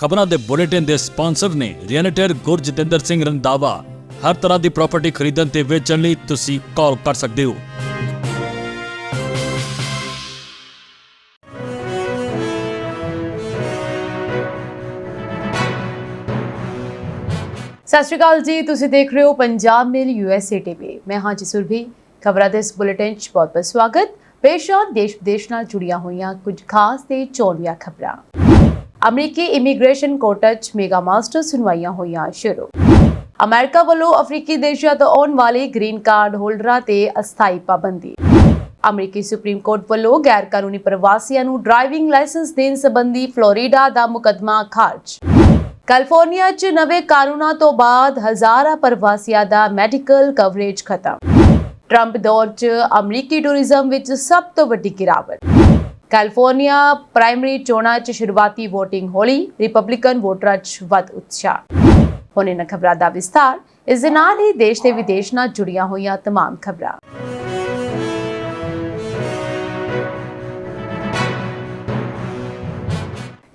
ਖਬਰਾਂ ਦੇ ਬੁਲੇਟਿਨ ਦੇ ਸਪਾਂਸਰ ਨੇ ਰੀਅਲਟਰ ਗੁਰਜਤਿੰਦਰ ਸਿੰਘ ਰੰਧਾਵਾ। ਹਰ ਤਰ੍ਹਾਂ ਦੀ ਪ੍ਰਾਪਰਟੀ ਖਰੀਦਣ ਤੇ ਵੇਚਣ ਲਈ ਤੁਸੀਂ ਕਾਲ ਕਰ ਸਕਦੇ ਹੋ। ਸਤਿ ਸ਼੍ਰੀ ਅਕਾਲ ਜੀ, ਤੁਸੀਂ ਦੇਖ ਰਹੇ ਹੋ ਪੰਜਾਬ ਮੇਲ USA ਟੀਵੀ। ਮੈਂ ਹਾਂ ਜੀ ਸੁਰਭੀ। ਖਬਰਾਂ ਦੇ ਇਸ ਬੁਲੇਟਿਨ 'ਚ ਬਹੁਤ-ਬਹੁਤ ਸਵਾਗਤ। ਪੇਸ਼ ਹੈ ਦੇਸ਼ ਵਿਦੇਸ਼ ਨਾਲ ਜੁੜੀਆਂ ਹੋਈਆਂ ਕੁਝ ਖਾਸ ਤੇ ਚੋਣਵੀਆਂ ਖਬਰਾਂ। ਅਮਰੀਕੀ ਇਮੀਗ੍ਰੇਸ਼ਨ ਕੋਰਟ 'ਚ ਮੇਗਾ ਮਾਸਟਰ ਸੁਣਵਾਈਆਂ ਹੋਈਆਂ ਸ਼ੁਰੂ। ਅਮਰੀਕਾ ਵੱਲੋਂ ਅਫਰੀਕੀ ਦੇਸ਼ਾਂ ਤੋਂ ਆਉਣ ਵਾਲੇ ਗ੍ਰੀਨ ਕਾਰਡ ਹੋਲਡਰਾਂ ਤੇ ਅਸਥਾਈ ਪਾਬੰਦੀ। ਅਮਰੀਕੀ ਸੁਪਰੀਮ ਕੋਰਟ ਵੱਲੋਂ ਗੈਰ ਕਾਨੂੰਨੀ ਪ੍ਰਵਾਸੀਆਂ ਨੂੰ ਡਰਾਈਵਿੰਗ ਲਾਇਸੈਂਸ ਦੇਣ ਸੰਬੰਧੀ ਫਲੋਰੀਡਾ ਦਾ ਮੁਕੱਦਮਾ ਖਾਰਜ। ਕੈਲੀਫੋਰਨੀਆ 'ਚ ਨਵੇਂ ਕਾਨੂੰਨਾਂ ਤੋਂ ਬਾਅਦ ਹਜ਼ਾਰਾਂ ਪ੍ਰਵਾਸੀਆਂ ਦਾ ਮੈਡੀਕਲ ਕਵਰੇਜ ਖਤਮ। ਟਰੰਪ ਦੌਰ 'ਚ ਅਮਰੀਕੀ ਟੂਰਿਜ਼ਮ ਵਿੱਚ ਸਭ ਤੋਂ ਵੱਡੀ ਗਿਰਾਵਟ। ਕੈਲੀਫੋਰਨੀਆ ਪ੍ਰਾਇਮਰੀ ਚੋਣਾਂ 'ਚ ਸ਼ੁਰੂਆਤੀ VOTING ਹੋਲੀ, ਰਿਪਬਲਿਕਨ ਵੋਟਰਾਂ 'ਚ ਵੱਧ ਉਤਸ਼ਾਹ। ਹੁਣ ਇਹਨਾਂ ਖਬਰਾਂ ਦਾ ਵਿਸਥਾਰ। ਇਸ ਦੇ ਨਾਲ ਹੀ ਦੇਸ਼ ਤੇ ਵਿਦੇਸ਼ ਨਾਲ ਜੁੜੀਆਂ ਹੋਈਆਂ तमाम ਖਬਰਾਂ।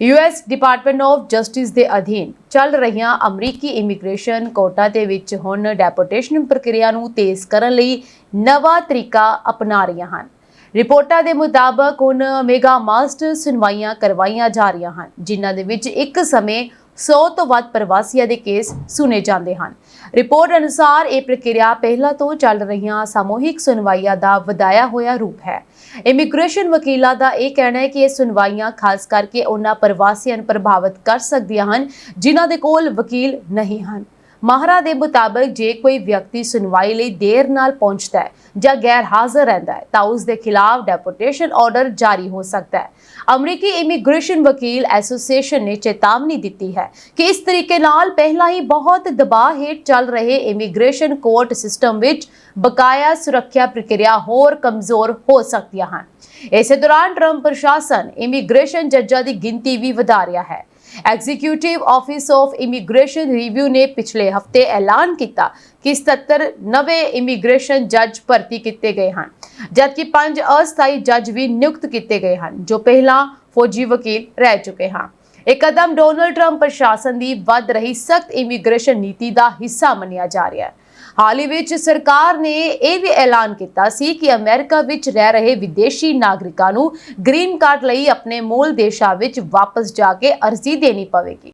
US ਡਿਪਾਰਟਮੈਂਟ ਆਫ ਜਸਟਿਸ ਦੇ ਅਧੀਨ ਚੱਲ ਰਹੀਆਂ ਅਮਰੀਕੀ ਇਮੀਗ੍ਰੇਸ਼ਨ ਕੋਰਟਾਂ ਦੇ ਵਿੱਚ ਹੁਣ ਡੈਪੋਰਟੇਸ਼ਨ ਪ੍ਰਕਿਰਿਆ ਨੂੰ ਤੇਜ਼ ਕਰਨ ਲਈ ਨਵਾਂ ਤਰੀਕਾ ਅਪਣਾ ਰਹੀਆਂ ਹਨ। ਰਿਪੋਰਟਾਂ ਦੇ ਮੁਤਾਬਕ ਹੁਣ ਮੇਗਾ ਮਾਸਟਰ ਸੁਣਵਾਈਆਂ ਕਰਵਾਈਆਂ ਜਾ ਰਹੀਆਂ ਹਨ, ਜਿਨ੍ਹਾਂ ਦੇ ਵਿੱਚ ਇੱਕ ਸਮੇਂ 100 ਤੋਂ ਵੱਧ ਪ੍ਰਵਾਸੀਆਂ ਦੇ ਕੇਸ ਸੁਣੇ ਜਾਂਦੇ ਹਨ। ਰਿਪੋਰਟ ਅਨੁਸਾਰ ਇਹ ਪ੍ਰਕਿਰਿਆ ਪਹਿਲਾਂ ਤੋਂ ਚੱਲ ਰਹੀਆਂ ਸਮੂਹਿਕ ਸੁਣਵਾਈਆਂ ਦਾ ਵਧਾਇਆ ਹੋਇਆ ਰੂਪ ਹੈ। ਇਮੀਗ੍ਰੇਸ਼ਨ ਵਕੀਲਾਂ ਦਾ ਇਹ ਕਹਿਣਾ ਹੈ ਕਿ ਇਹ ਸੁਣਵਾਈਆਂ ਖਾਸ ਕਰਕੇ ਉਹਨਾਂ ਪ੍ਰਵਾਸੀਆਂ ਨੂੰ ਪ੍ਰਭਾਵਿਤ ਕਰ ਸਕਦੀਆਂ ਹਨ ਜਿਨ੍ਹਾਂ ਦੇ ਕੋਲ ਵਕੀਲ ਨਹੀਂ ਹਨ। ਮਾਹਰਾਂ ਦੇ ਮੁਤਾਬਕ ਜੇ ਕੋਈ ਵਿਅਕਤੀ ਸੁਣਵਾਈ ਲਈ ਦੇਰ ਨਾਲ ਪਹੁੰਚਦਾ ਹੈ ਜਾਂ ਗੈਰ ਹਾਜ਼ਰ ਰਹਿੰਦਾ ਹੈ ਤਾਂ ਉਸ ਦੇ ਖਿਲਾਫ ਡੈਪੋਰਟੇਸ਼ਨ ਆਰਡਰ ਜਾਰੀ ਹੋ ਸਕਦਾ ਹੈ। ਅਮਰੀਕੀ ਇਮੀਗ੍ਰੇਸ਼ਨ ਵਕੀਲ ਐਸੋਸੀਏਸ਼ਨ ਨੇ ਚੇਤਾਵਨੀ ਦਿੱਤੀ ਹੈ ਕਿ ਇਸ ਤਰੀਕੇ ਨਾਲ ਪਹਿਲਾਂ ਹੀ ਬਹੁਤ ਦਬਾਅ ਹੇਠ ਚੱਲ ਰਹੇ ਇਮੀਗ੍ਰੇਸ਼ਨ ਕੋਰਟ ਸਿਸਟਮ ਵਿੱਚ ਬਕਾਇਆ ਸੁਰੱਖਿਆ ਪ੍ਰਕਿਰਿਆ ਹੋਰ ਕਮਜ਼ੋਰ ਹੋ ਸਕਦੀਆਂ ਹਨ। ਇਸੇ ਦੌਰਾਨ ਟਰੰਪ ਪ੍ਰਸ਼ਾਸਨ ਇਮੀਗ੍ਰੇਸ਼ਨ ਜੱਜਾਂ ਦੀ ਗਿਣਤੀ ਵੀ ਵਧਾ ਰਿਹਾ ਹੈ। Executive office of immigration review ਨੇ ਪਿਛਲੇ ਹਫਤੇ ਐਲਾਨ ਕੀਤਾ ਕਿ 77 ਨਵੇਂ ਇਮੀਗ੍ਰੇਸ਼ਨ ਜੱਜ ਭਰਤੀ ਕੀਤੇ ਗਏ ਹਨ, ਜਦਕਿ 5 ਅਸਥਾਈ ਜੱਜ ਵੀ ਨਿਯੁਕਤ ਕੀਤੇ ਗਏ ਹਨ ਜੋ ਪਹਿਲਾਂ ਫੌਜੀ ਵਕੀਲ ਰਹਿ ਚੁੱਕੇ ਹਨ। ਇਹ ਕਦਮ ਡੋਨਾਲਡ ਟਰੰਪ ਪ੍ਰਸ਼ਾਸਨ ਦੀ ਵੱਧ ਰਹੀ ਸਖਤ ਇਮੀਗ੍ਰੇਸ਼ਨ ਨੀਤੀ ਦਾ ਹਿੱਸਾ ਮੰਨਿਆ ਜਾ ਰਿਹਾ ਹੈ। ਹਾਲ ਹੀ ਵਿੱਚ ਸਰਕਾਰ ਨੇ ਇਹ ਵੀ ਐਲਾਨ ਕੀਤਾ ਸੀ ਕਿ ਅਮਰੀਕਾ ਵਿੱਚ ਰਹਿ ਰਹੇ ਵਿਦੇਸ਼ੀ ਨਾਗਰਿਕਾਂ ਨੂੰ ਗ੍ਰੀਨ ਕਾਰਡ ਲਈ ਆਪਣੇ ਮੂਲ ਦੇਸ਼ਾਂ ਵਿੱਚ ਵਾਪਸ ਜਾ ਕੇ ਅਰਜ਼ੀ ਦੇਣੀ ਪਵੇਗੀ।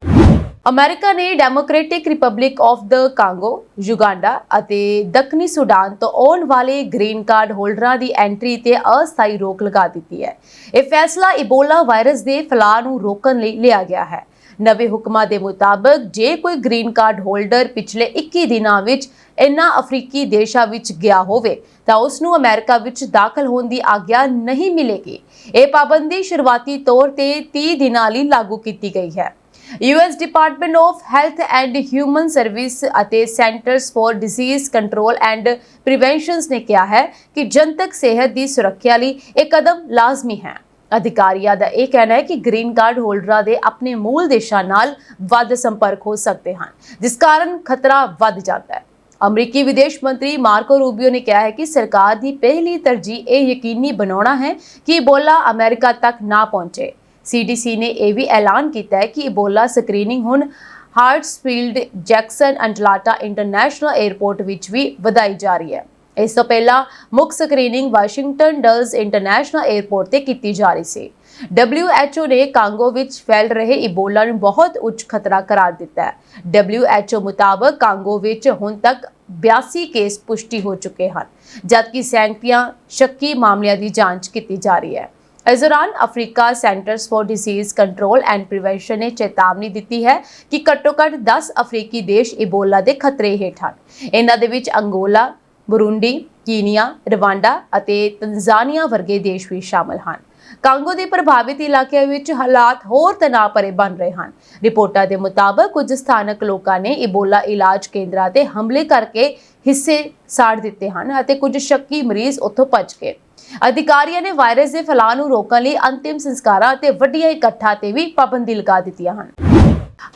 ਅਮਰੀਕਾ ਨੇ democratic republic of the Congo, Uganda ਅਤੇ ਦੱਖਣੀ ਸੁਡਾਨ ਤੋਂ ਆਉਣ ਵਾਲੇ ਗ੍ਰੀਨ ਕਾਰਡ ਹੋਲਡਰਾਂ ਦੀ ਐਂਟਰੀ ਤੇ ਅਸਥਾਈ ਰੋਕ ਲਗਾ ਦਿੱਤੀ ਹੈ। ਇਹ ਫੈਸਲਾ ਇਬੋਲਾ ਵਾਇਰਸ ਦੇ ਫੈਲਾਅ ਨੂੰ ਰੋਕਣ ਲਈ ਲਿਆ ਗਿਆ ਹੈ। ਨਵੇਂ ਹੁਕਮਾਂ ਦੇ ਮੁਤਾਬਕ ਜੇ ਕੋਈ ਗ੍ਰੀਨ ਕਾਰਡ ਹੋਲਡਰ ਪਿਛਲੇ 21 ਦਿਨਾਂ ਵਿੱਚ ਇਨ੍ਹਾਂ ਅਫਰੀਕੀ ਦੇਸ਼ਾਂ ਵਿੱਚ ਗਿਆ ਹੋਵੇ ਤਾਂ ਉਸ ਨੂੰ ਅਮਰੀਕਾ ਵਿੱਚ ਦਾਖਲ ਹੋਣ ਦੀ ਆਗਿਆ ਨਹੀਂ ਮਿਲੇਗੀ। ਇਹ ਪਾਬੰਦੀ ਸ਼ੁਰੂਆਤੀ ਤੌਰ ਤੇ 30 ਦਿਨਾਂ ਲਈ ਲਾਗੂ ਕੀਤੀ ਗਈ ਹੈ। US department of health and human service ਅਤੇ centres for disease control and preventions ਨੇ ਕਿਹਾ ਹੈ ਕਿ ਜਨਤਕ ਸਿਹਤ ਦੀ ਸੁਰੱਖਿਆ ਲਈ ਇਹ ਕਦਮ ਲਾਜ਼ਮੀ ਹੈ। ਅਧਿਕਾਰੀਆਂ ਦਾ ਇਹ ਕਹਿਣਾ ਹੈ ਕਿ ਗ੍ਰੀਨ ਕਾਰਡ ਹੋਲਡਰਾਂ ਦੇ ਆਪਣੇ ਮੂਲ ਦੇਸ਼ਾਂ ਨਾਲ ਵੱਧ ਸੰਪਰਕ ਹੋ ਸਕਦੇ ਹਨ, ਜਿਸ ਕਾਰਨ ਖਤਰਾ ਵੱਧ ਜਾਂਦਾ ਹੈ। ਅਮਰੀਕੀ ਵਿਦੇਸ਼ ਮੰਤਰੀ ਮਾਰਕੋ ਰੂਬੀਓ ਨੇ ਕਿਹਾ ਹੈ ਕਿ ਸਰਕਾਰ ਦੀ ਪਹਿਲੀ ਤਰਜੀਹ ਇਹ ਯਕੀਨੀ ਬਣਾਉਣਾ ਹੈ ਕਿ ਇਬੋਲਾ ਅਮਰੀਕਾ ਤੱਕ ਨਾ ਪਹੁੰਚੇ। CDC ਨੇ ਇਹ ਵੀ ਐਲਾਨ ਕੀਤਾ ਹੈ ਕਿ ਇਬੋਲਾ ਸਕਰੀਨਿੰਗ ਹੁਣ ਹਾਰਟਸਫੀਲਡ ਜੈਕਸਨ ਅਟਲਾਂਟਾ ਇੰਟਰਨੈਸ਼ਨਲ 에ਅਰਪੋਰਟ ਵਿੱਚ ਵੀ ਵਧਾਈ ਜਾ ਰਹੀ ਹੈ। ਇਸ ਤੋਂ ਪਹਿਲਾਂ ਮੁੱਖ ਸਕਰੀਨਿੰਗ ਵਾਸ਼ਿੰਗਟਨ ਡਲਜ਼ ਇੰਟਰਨੈਸ਼ਨਲ 에ਅਰਪੋਰਟ ਤੇ ਕੀਤੀ ਜਾ ਰਹੀ ਸੀ। WHO ਨੇ ਕਾਂਗੋ ਵਿੱਚ ਫੈਲ ਰਹੇ ਇਬੋਲਾ ਨੂੰ ਬਹੁਤ ਉੱਚ ਖਤਰਾ ਕਰਾਰ ਦਿੱਤਾ ਹੈ। WHO ਮੁਤਾਬਕ ਕਾਂਗੋ ਵਿੱਚ ਹੁਣ ਤੱਕ 82 ਕੇਸ ਪੁਸ਼ਟੀ ਹੋ ਚੁੱਕੇ ਹਨ, ਜਦਕਿ ਸੈਂਕੜਿਆਂ ਸ਼ੱਕੀ ਮਾਮਲਿਆਂ ਦੀ ਜਾਂਚ ਕੀਤੀ ਜਾ ਰਹੀ ਹੈ। ਇਸ ਦੌਰਾਨ Africa Centres for disease control and Prevention ਨੇ ਚੇਤਾਵਨੀ ਦਿੱਤੀ ਹੈ ਕਿ ਘੱਟੋ-ਘੱਟ 10 ਅਫਰੀਕੀ ਦੇਸ਼ ਇਬੋਲਾ ਦੇ ਖਤਰੇ ਹੇਠ ਹਨ। ਇਹਨਾਂ ਦੇ ਵਿੱਚ ਅੰਗੋਲਾ, ਬੁਰੂੰਡੀ, ਕੀਨੀਆ, ਰਵਾਂਡਾ ਅਤੇ ਤੰਜ਼ਾਨੀਆ ਵਰਗੇ ਦੇਸ਼ ਵੀ ਸ਼ਾਮਲ ਹਨ। ਕਾਂਗੋ ਦੇ ਪ੍ਰਭਾਵਿਤ ਇਲਾਕਿਆਂ ਵਿੱਚ ਹਾਲਾਤ ਹੋਰ ਤਣਾਅ ਭਰੇ ਬਣ ਰਹੇ ਹਨ। ਰਿਪੋਰਟਾਂ ਦੇ ਮੁਤਾਬਕ ਕੁਝ ਸਥਾਨਕ ਲੋਕਾਂ ਨੇ ਇਬੋਲਾ ਇਲਾਜ ਕੇਂਦਰਾਂ ਤੇ ਹਮਲੇ ਕਰਕੇ ਹਿੱਸੇ ਸਾੜ ਦਿੱਤੇ ਹਨ ਅਤੇ ਕੁਝ ਸ਼ੱਕੀ ਮਰੀਜ਼ ਉੱਥੋਂ ਭੱਜ ਗਏ। ਅਧਿਕਾਰੀਆਂ ਨੇ ਵਾਇਰਸ ਦੇ ਫੈਲਾਅ ਨੂੰ ਰੋਕਣ ਲਈ ਅੰਤਿਮ ਸੰਸਕਾਰਾਂ ਅਤੇ ਵੱਡੀਆਂ ਇਕੱਠਾਂ ਤੇ ਵੀ ਪਾਬੰਦੀ ਲਗਾ ਦਿੱਤੀਆਂ ਹਨ।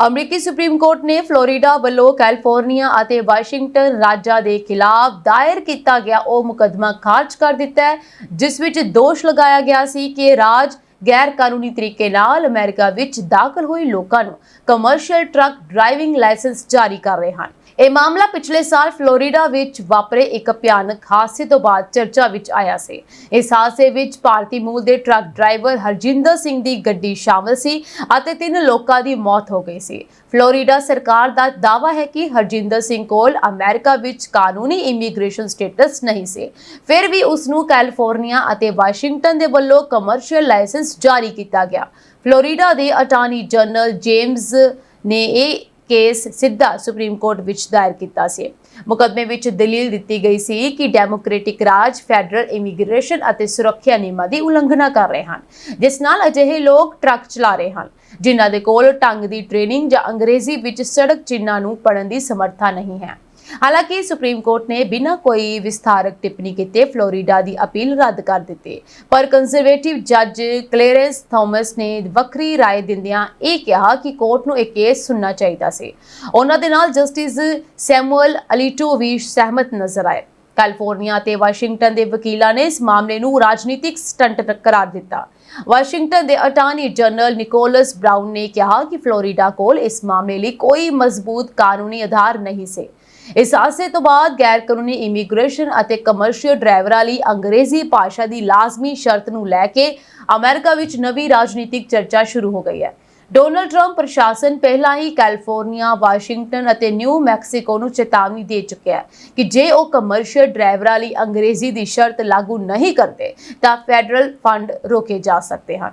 ਅਮਰੀਕੀ ਸੁਪਰੀਮ ਕੋਰਟ ਨੇ ਫਲੋਰੀਡਾ ਵੱਲੋਂ ਕੈਲੀਫੋਰਨੀਆ ਅਤੇ ਵਾਸ਼ਿੰਗਟਨ ਰਾਜਾਂ ਦੇ ਖਿਲਾਫ ਦਾਇਰ ਕੀਤਾ ਗਿਆ ਉਹ ਮੁਕੱਦਮਾ ਖਾਰਜ ਕਰ ਦਿੱਤਾ ਹੈ, ਜਿਸ ਵਿੱਚ ਦੋਸ਼ ਲਗਾਇਆ ਗਿਆ ਸੀ ਕਿ ਰਾਜ ਗੈਰ ਕਾਨੂੰਨੀ ਤਰੀਕੇ ਨਾਲ ਅਮਰੀਕਾ ਵਿੱਚ ਦਾਖਲ ਹੋਏ ਲੋਕਾਂ ਨੂੰ ਕਮਰਸ਼ੀਅਲ ਟਰੱਕ ਡਰਾਈਵਿੰਗ ਲਾਇਸੈਂਸ ਜਾਰੀ ਕਰ ਰਹੇ ਹਨ। ਇਹ ਮਾਮਲਾ ਪਿਛਲੇ ਸਾਲ ਫਲੋਰੀਡਾ ਵਿੱਚ ਵਾਪਰੇ ਇੱਕ ਭਿਆਨਕ ਹਾਦਸੇ ਤੋਂ ਬਾਅਦ ਚਰਚਾ ਵਿੱਚ ਆਇਆ ਸੀ। ਇਸ ਹਾਦਸੇ ਵਿੱਚ ਭਾਰਤੀ ਮੂਲ ਦੇ ਟਰੱਕ ਡਰਾਈਵਰ ਹਰਜਿੰਦਰ ਸਿੰਘ ਦੀ ਗੱਡੀ ਸ਼ਾਮਲ ਸੀ ਅਤੇ 3 ਲੋਕਾਂ ਦੀ ਮੌਤ ਹੋ ਗਈ ਸੀ। ਫਲੋਰੀਡਾ ਸਰਕਾਰ ਦਾ ਦਾਅਵਾ ਹੈ ਕਿ ਹਰਜਿੰਦਰ ਸਿੰਘ ਕੋਲ ਅਮਰੀਕਾ ਵਿੱਚ ਕਾਨੂੰਨੀ ਇਮੀਗ੍ਰੇਸ਼ਨ ਸਟੇਟਸ ਨਹੀਂ ਸੀ, ਫਿਰ ਵੀ ਉਸ ਨੂੰ ਕੈਲੀਫੋਰਨੀਆ ਅਤੇ ਵਾਸ਼ਿੰਗਟਨ ਦੇ ਵੱਲੋਂ ਕਮਰਸ਼ੀਅਲ ਲਾਇਸੈਂਸ ਜਾਰੀ ਕੀਤਾ ਗਿਆ। ਫਲੋਰੀਡਾ ਦੇ ਅਟਾਰਨੀ ਜਨਰਲ ਜੇਮਸ ਨੇ ਇਹ ਕੇਸ ਸਿੱਧਾ ਸੁਪਰੀਮ ਕੋਰਟ ਵਿੱਚ ਦਾਇਰ ਕੀਤਾ ਸੀ। ਮੁਕੱਦਮੇ ਵਿੱਚ ਦਲੀਲ ਦਿੱਤੀ ਗਈ ਸੀ ਕਿ ਡੈਮੋਕ੍ਰੈਟਿਕ ਰਾਜ ਫੈਡਰਲ ਇਮੀਗ੍ਰੇਸ਼ਨ ਅਤੇ ਸੁਰੱਖਿਆ ਨਿਯਮਾਂ ਦੀ ਉਲੰਘਣਾ ਕਰ ਰਹੇ ਹਨ, ਜਿਸ ਨਾਲ ਅਜਿਹੇ ਲੋਕ ਟਰੱਕ ਚਲਾ ਰਹੇ ਹਨ ਜਿਨ੍ਹਾਂ ਦੇ ਕੋਲ ਢੰਗ ਦੀ ਟ੍ਰੇਨਿੰਗ ਜਾਂ ਅੰਗਰੇਜ਼ੀ ਵਿੱਚ ਸੜਕ ਚਿੰਨ੍ਹਾਂ ਨੂੰ ਪੜ੍ਹਨ ਦੀ ਸਮਰੱਥਾ ਨਹੀਂ ਹੈ। ਹਾਲਾਂਕਿ ਸੁਪਰੀਮ ਕੋਰਟ ਨੇ ਬਿਨਾਂ ਕੋਈ ਵਿਸਥਾਰਕ ਟਿੱਪਣੀ ਕੀਤੇ ਫਲੋਰੀਡਾ ਦੀ ਅਪੀਲ ਰੱਦ ਕਰ ਦਿੱਤੀ, ਪਰ ਕੰਜ਼ਰਵੇਟਿਵ ਜੱਜ ਕਲੇਰੈਂਸ ਥਾਮਸ ਨੇ ਵੱਖਰੀ ਰਾਏ ਦਿੰਦਿਆਂ ਇਹ ਕਿਹਾ ਕਿ ਕੋਰਟ ਨੂੰ ਇਹ ਕੇਸ ਸੁਣਨਾ ਚਾਹੀਦਾ ਸੀ। ਉਹਨਾਂ ਦੇ ਨਾਲ ਜਸਟਿਸ ਸੈਮੂਅਲ ਅਲੀਟੋ ਵੀ ਸਹਿਮਤ ਨਜ਼ਰ ਆਏ। ਕੈਲੀਫੋਰਨੀਆ ਤੇ ਵਾਸ਼ਿੰਗਟਨ ਦੇ ਵਕੀਲਾਂ ਨੇ ਇਸ ਮਾਮਲੇ ਨੂੰ ਰਾਜਨੀਤਿਕ ਸਟੰਟ ਕਰਾਰ ਦਿੱਤਾ। ਵਾਸ਼ਿੰਗਟਨ ਦੇ ਅਟਾਰਨੀ ਜਨਰਲ ਨਿਕੋਲਸ ਬ੍ਰਾਊਨ ਨੇ ਕਿਹਾ ਕਿ ਫਲੋਰੀਡਾ ਕੋਲ ਇਸ ਮਾਮਲੇ ਲਈ ਕੋਈ ਮਜ਼ਬੂਤ ਕਾਨੂੰਨੀ ਆਧਾਰ ਨਹੀਂ ਸੀ। ਇਸ ਹਾਦਸੇ ਤੋਂ ਬਾਅਦ ਗੈਰ ਕਾਨੂੰਨੀ ਇਮੀਗ੍ਰੇਸ਼ਨ ਅਤੇ ਕਮਰਸ਼ੀਅਲ ਡਰਾਈਵਰਾਂ ਲਈ ਅੰਗਰੇਜ਼ੀ ਭਾਸ਼ਾ ਦੀ ਲਾਜ਼ਮੀ ਸ਼ਰਤ ਨੂੰ ਲੈ ਕੇ ਅਮਰੀਕਾ ਵਿੱਚ ਨਵੀਂ ਰਾਜਨੀਤਿਕ ਚਰਚਾ ਸ਼ੁਰੂ ਹੋ ਗਈ ਹੈ। ਡੋਨਾਲਡ ਟਰੰਪ ਪ੍ਰਸ਼ਾਸਨ ਪਹਿਲਾਂ ਹੀ ਕੈਲੀਫੋਰਨੀਆ, ਵਾਸ਼ਿੰਗਟਨ ਅਤੇ ਨਿਊ ਮੈਕਸੀਕੋ ਨੂੰ ਚੇਤਾਵਨੀ ਦੇ ਚੁੱਕਿਆ ਹੈ ਕਿ ਜੇ ਉਹ ਕਮਰਸ਼ੀਅਲ ਡਰਾਈਵਰਾਂ ਲਈ ਅੰਗਰੇਜ਼ੀ ਦੀ ਸ਼ਰਤ ਲਾਗੂ ਨਹੀਂ ਕਰਦੇ ਤਾਂ ਫੈਡਰਲ ਫੰਡ ਰੋਕੇ ਜਾ ਸਕਦੇ ਹਨ।